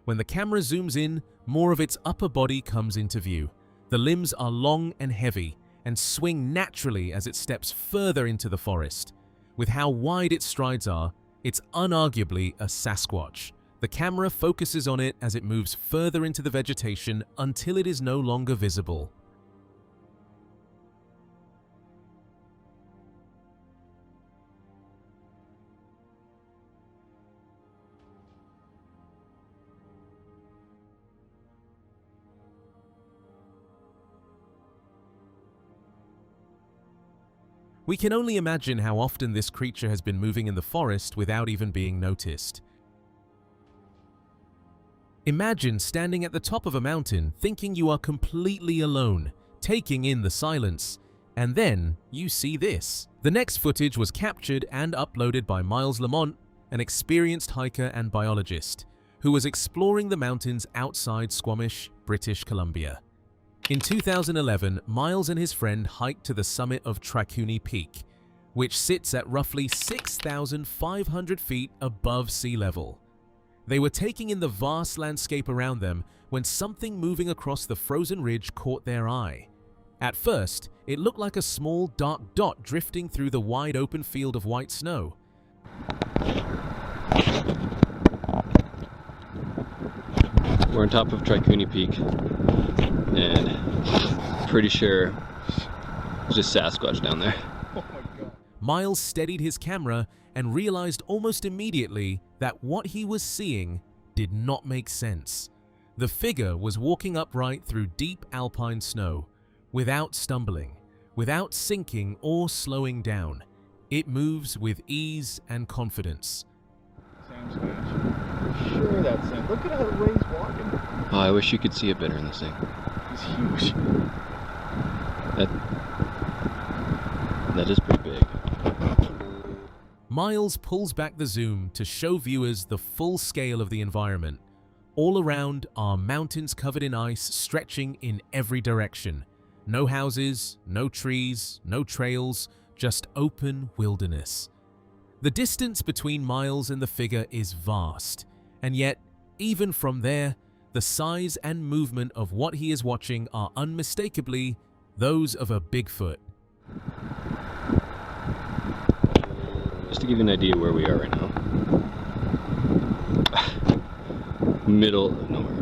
When the camera zooms in, more of its upper body comes into view. The limbs are long and heavy and swing naturally as it steps further into the forest. With how wide its strides are, it's unarguably a Sasquatch. The camera focuses on it as it moves further into the vegetation until it is no longer visible. We can only imagine how often this creature has been moving in the forest without even being noticed. Imagine standing at the top of a mountain thinking you are completely alone, taking in the silence, and then you see this. The next footage was captured and uploaded by Miles Lamont, an experienced hiker and biologist, who was exploring the mountains outside Squamish, British Columbia. In 2011, Miles and his friend hiked to the summit of Tracunni Peak, which sits at roughly 6,500 feet above sea level. They were taking in the vast landscape around them when something moving across the frozen ridge caught their eye. At first, it looked like a small dark dot drifting through the wide open field of white snow.
We're on top of Tracunni Peak, and pretty sure it's just Sasquatch down there.
Miles steadied his camera and realized almost immediately that what he was seeing did not make sense. The figure was walking upright through deep alpine snow, without stumbling, without sinking or slowing down. It moves with ease and confidence.
Same Sasquatch. For sure that's him. Look at how the way he's walking.
Oh, I wish you could see it better in this thing. It's huge. That is pretty big.
Miles pulls back the zoom to show viewers the full scale of the environment. All around are mountains covered in ice stretching in every direction. No houses, no trees, no trails, just open wilderness. The distance between Miles and the figure is vast, and yet, even from there, the size and movement of what he is watching are unmistakably those of a Bigfoot.
Just to give you an idea where we are right now. Middle of nowhere.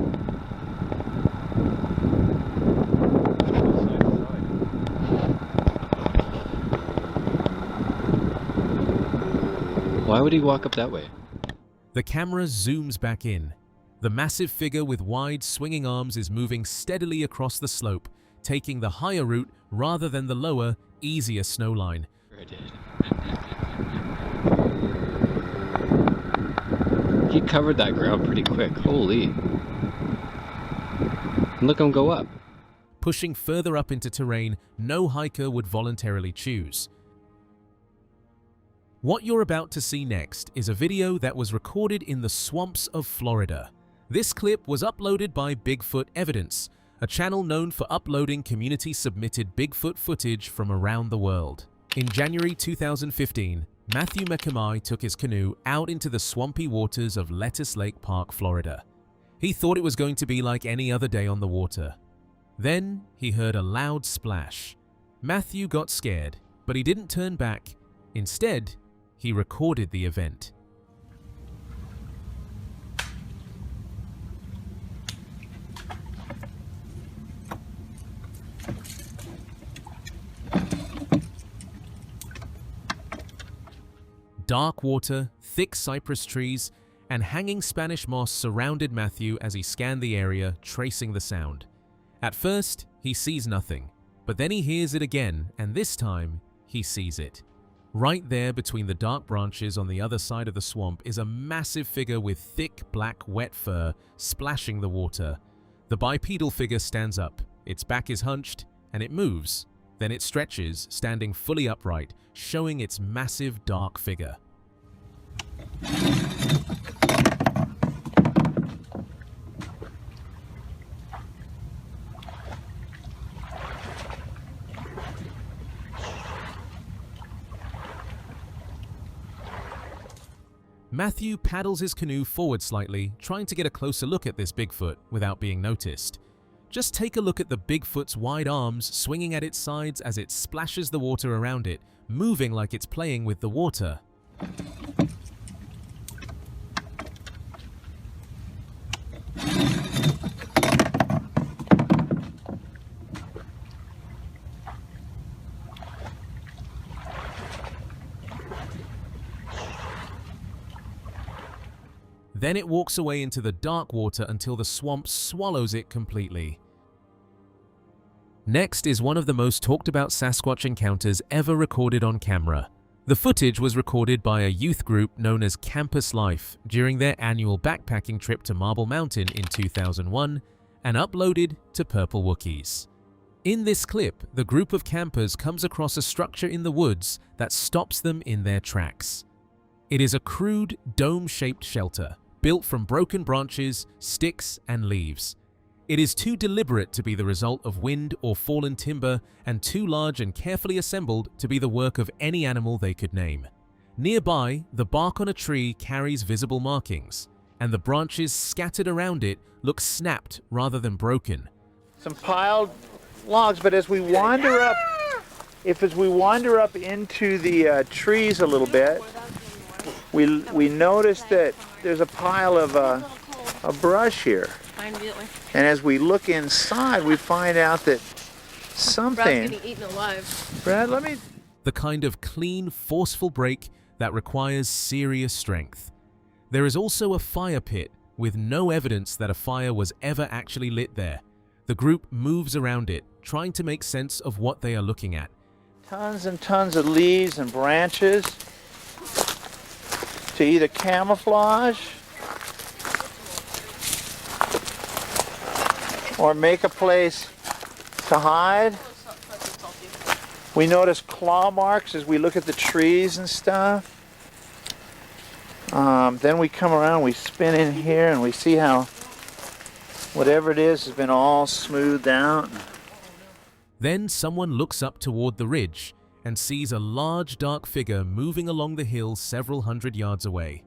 Why would he walk up that way?
The camera zooms back in. The massive figure with wide swinging arms is moving steadily across the slope, taking the higher route rather than the lower, easier snowline.
He covered that ground pretty quick. Holy. Look him go up.
Pushing further up into terrain no hiker would voluntarily choose. What you're about to see next is a video that was recorded in the swamps of Florida. This clip was uploaded by Bigfoot Evidence, a channel known for uploading community-submitted Bigfoot footage from around the world. In January 2015, Matthew McCamey took his canoe out into the swampy waters of Lettuce Lake Park, Florida. He thought it was going to be like any other day on the water. Then he heard a loud splash. Matthew got scared, but he didn't turn back. Instead, he recorded the event. Dark water, thick cypress trees, and hanging Spanish moss surrounded Matthew as he scanned the area, tracing the sound. At first, he sees nothing, but then he hears it again, and this time, he sees it. Right there between the dark branches on the other side of the swamp is a massive figure with thick black wet fur splashing the water. The bipedal figure stands up, its back is hunched, and it moves. Then it stretches, standing fully upright, showing its massive dark figure. Matthew paddles his canoe forward slightly, trying to get a closer look at this Bigfoot without being noticed. Just take a look at the Bigfoot's wide arms swinging at its sides as it splashes the water around it, moving like it's playing with the water. Then it walks away into the dark water until the swamp swallows it completely. Next is one of the most talked about Sasquatch encounters ever recorded on camera. The footage was recorded by a youth group known as Campus Life during their annual backpacking trip to Marble Mountain in 2001 and uploaded to Purple Wookiees. In this clip, the group of campers comes across a structure in the woods that stops them in their tracks. It is a crude, dome-shaped shelter, built from broken branches, sticks, and leaves. It is too deliberate to be the result of wind or fallen timber, and too large and carefully assembled to be the work of any animal they could name. Nearby, the bark on a tree carries visible markings, and the branches scattered around it look snapped rather than broken.
Some piled logs, but as we wander up, as we wander up into the trees a little bit, we notice that there's a pile of a brush here. And as we look inside, we find out that something...
Brad's getting eaten alive.
Brad, let me...
The kind of clean, forceful break that requires serious strength. There is also a fire pit with no evidence that a fire was ever actually lit there. The group moves around it, trying to make sense of what they are looking at.
Tons and tons of leaves and branches to either camouflage or make a place to hide. We notice claw marks as we look at the trees and stuff. Then we come around, we spin in here, and we see how whatever it is has been all smoothed out.
Then someone looks up toward the ridge and sees a large dark figure moving along the hill several hundred yards away.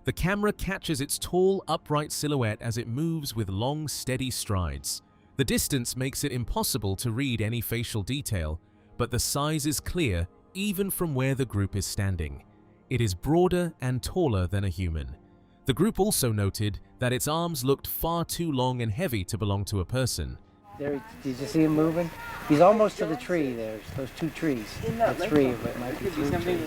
The camera catches its tall, upright silhouette as it moves with long, steady strides. The distance makes it impossible to read any facial detail, but the size is clear even from where the group is standing. It is broader and taller than a human. The group also noted that its arms looked far too long and heavy to belong to a person.
There, did you see him moving? He's almost to the tree. There's those two trees. The three, but it might be three trees.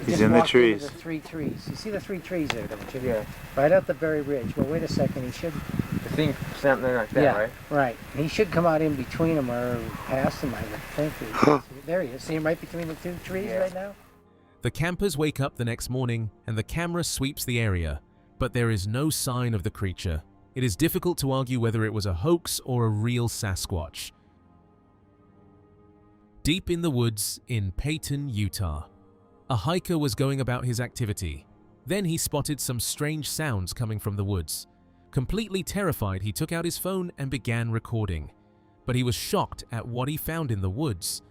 He's in the trees.
The three trees. You see the three trees there, don't you? Yeah. Right up the very ridge. Well, wait a second. He should.
The thing something like that,
yeah,
right?
Right. He should come out in between them or past them, I would think. There he is. See him right between the two trees right now?
The campers wake up the next morning and the camera sweeps the area, but there is no sign of the creature. It is difficult to argue whether it was a hoax or a real Sasquatch. Deep in the woods in Peyton, Utah, a hiker was going about his activity. Then he spotted some strange sounds coming from the woods. Completely terrified, he took out his phone and began recording. But he was shocked at what he found in the woods.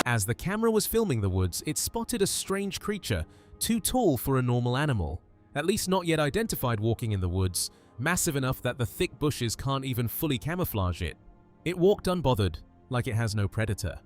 As the camera was filming the woods, it spotted a strange creature, too tall for a normal animal, at least not yet identified, walking in the woods, massive enough that the thick bushes can't even fully camouflage it. It walked unbothered, like it has no predator.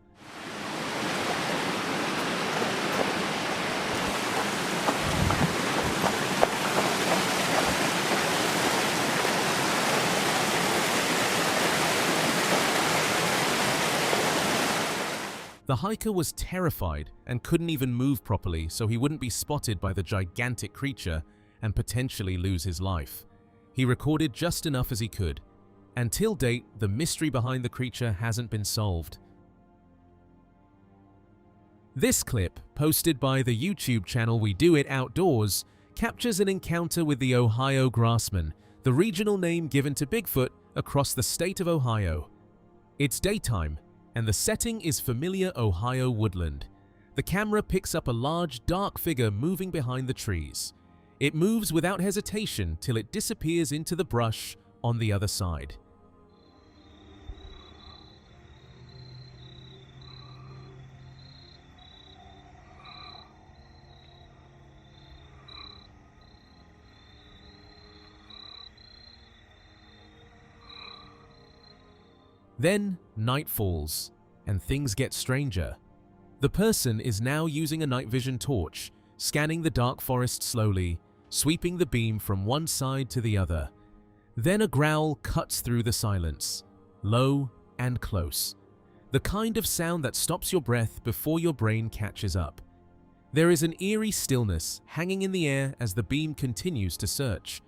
The hiker was terrified and couldn't even move properly so he wouldn't be spotted by the gigantic creature and potentially lose his life. He recorded just enough as he could. And till date, the mystery behind the creature hasn't been solved. This clip, posted by the YouTube channel We Do It Outdoors, captures an encounter with the Ohio grassman, the regional name given to Bigfoot across the state of Ohio. It's daytime, and the setting is familiar Ohio woodland. The camera picks up a large, dark figure moving behind the trees. It moves without hesitation till it disappears into the brush on the other side. Then night falls, and things get stranger. The person is now using a night vision torch, scanning the dark forest slowly, sweeping the beam from one side to the other. Then a growl cuts through the silence, low and close, the kind of sound that stops your breath before your brain catches up. There is an eerie stillness hanging in the air as the beam continues to search.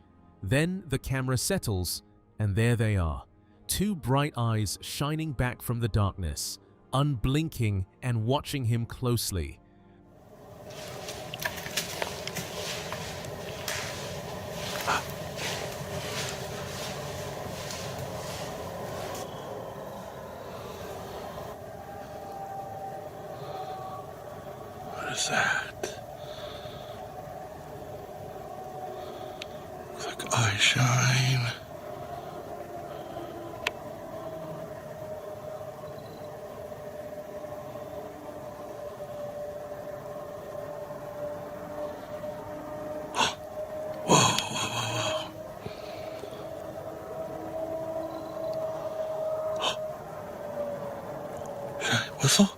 Then the camera settles, and there they are. Two bright eyes shining back from the darkness, unblinking and watching him closely.
What is that? Looks like eye shine. Whistle?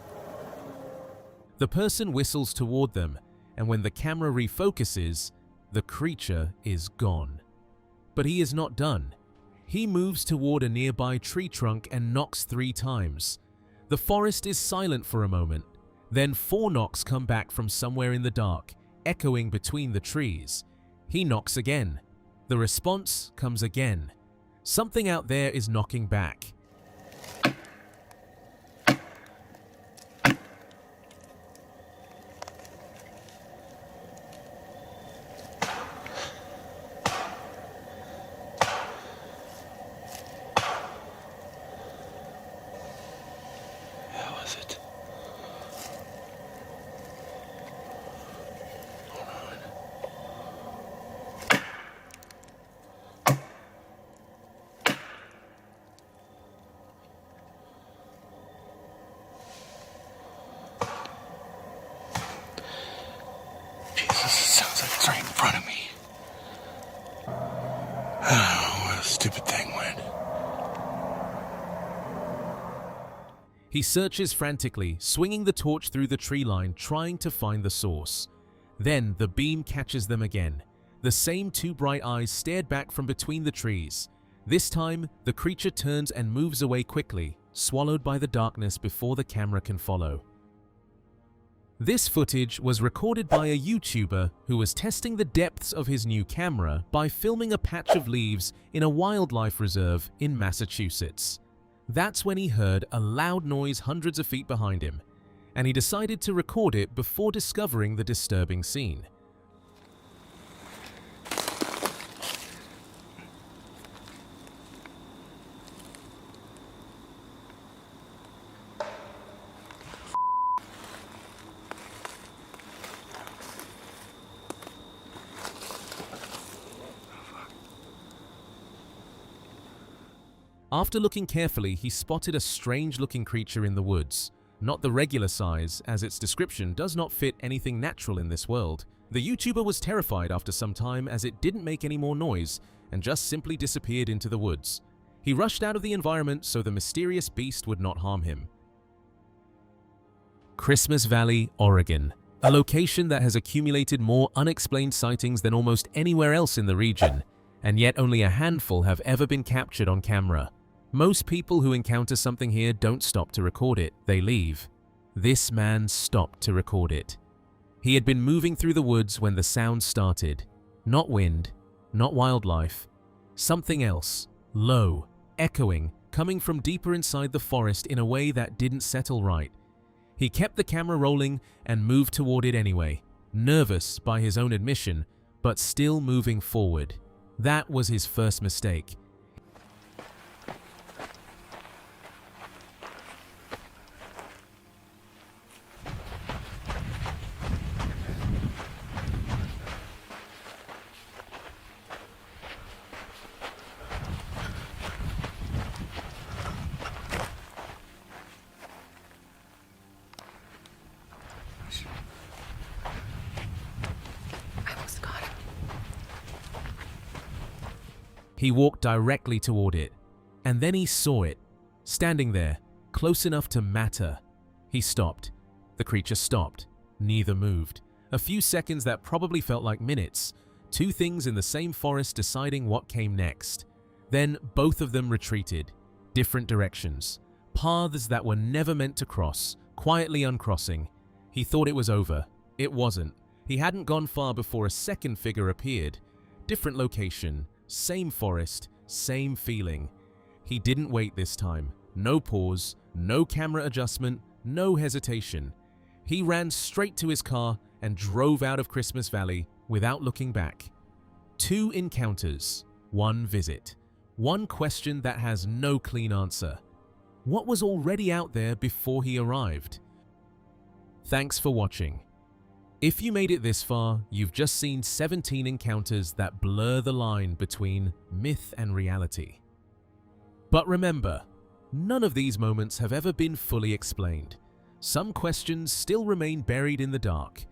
The person whistles toward them, and when the camera refocuses, the creature is gone. But he is not done. He moves toward a nearby tree trunk and knocks 3 times. The forest is silent for a moment. Then 4 knocks come back from somewhere in the dark, echoing between the trees. He knocks again. The response comes again. Something out there is knocking back.
was it? Jesus, it sounds like it's right in front of me. Oh, what a stupid thing went.
He searches frantically, swinging the torch through the tree line, trying to find the source. Then the beam catches them again. The same two bright eyes stared back from between the trees. This time, the creature turns and moves away quickly, swallowed by the darkness before the camera can follow. This footage was recorded by a YouTuber who was testing the depths of his new camera by filming a patch of leaves in a wildlife reserve in Massachusetts. That's when he heard a loud noise hundreds of feet behind him, and he decided to record it before discovering the disturbing scene. After looking carefully, he spotted a strange-looking creature in the woods. Not the regular size, as its description does not fit anything natural in this world. The YouTuber was terrified after some time as it didn't make any more noise and just simply disappeared into the woods. He rushed out of the environment so the mysterious beast would not harm him. Christmas Valley, Oregon, a location that has accumulated more unexplained sightings than almost anywhere else in the region, and yet only a handful have ever been captured on camera. Most people who encounter something here don't stop to record it, they leave. This man stopped to record it. He had been moving through the woods when the sound started. Not wind, not wildlife. Something else, low, echoing, coming from deeper inside the forest in a way that didn't settle right. He kept the camera rolling and moved toward it anyway, nervous by his own admission, but still moving forward. That was his first mistake. He walked directly toward it, and then he saw it, standing there, close enough to matter. He stopped. The creature stopped. Neither moved. A few seconds that probably felt like minutes. Two things in the same forest deciding what came next. Then both of them retreated. Different directions. Paths that were never meant to cross, quietly uncrossing. He thought it was over. It wasn't. He hadn't gone far before a second figure appeared. Different location. Same forest, same feeling. He didn't wait this time. No pause, no camera adjustment, no hesitation. He ran straight to his car and drove out of Christmas Valley without looking back. 2 encounters, 1 visit. 1 question that has no clean answer. What was already out there before he arrived? Thanks for watching. If you made it this far, you've just seen 17 encounters that blur the line between myth and reality. But remember, none of these moments have ever been fully explained. Some questions still remain buried in the dark.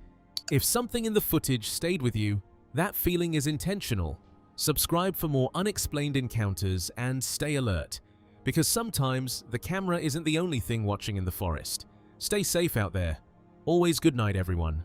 If something in the footage stayed with you, that feeling is intentional. Subscribe for more unexplained encounters and stay alert, because sometimes the camera isn't the only thing watching in the forest. Stay safe out there. Always good night, everyone.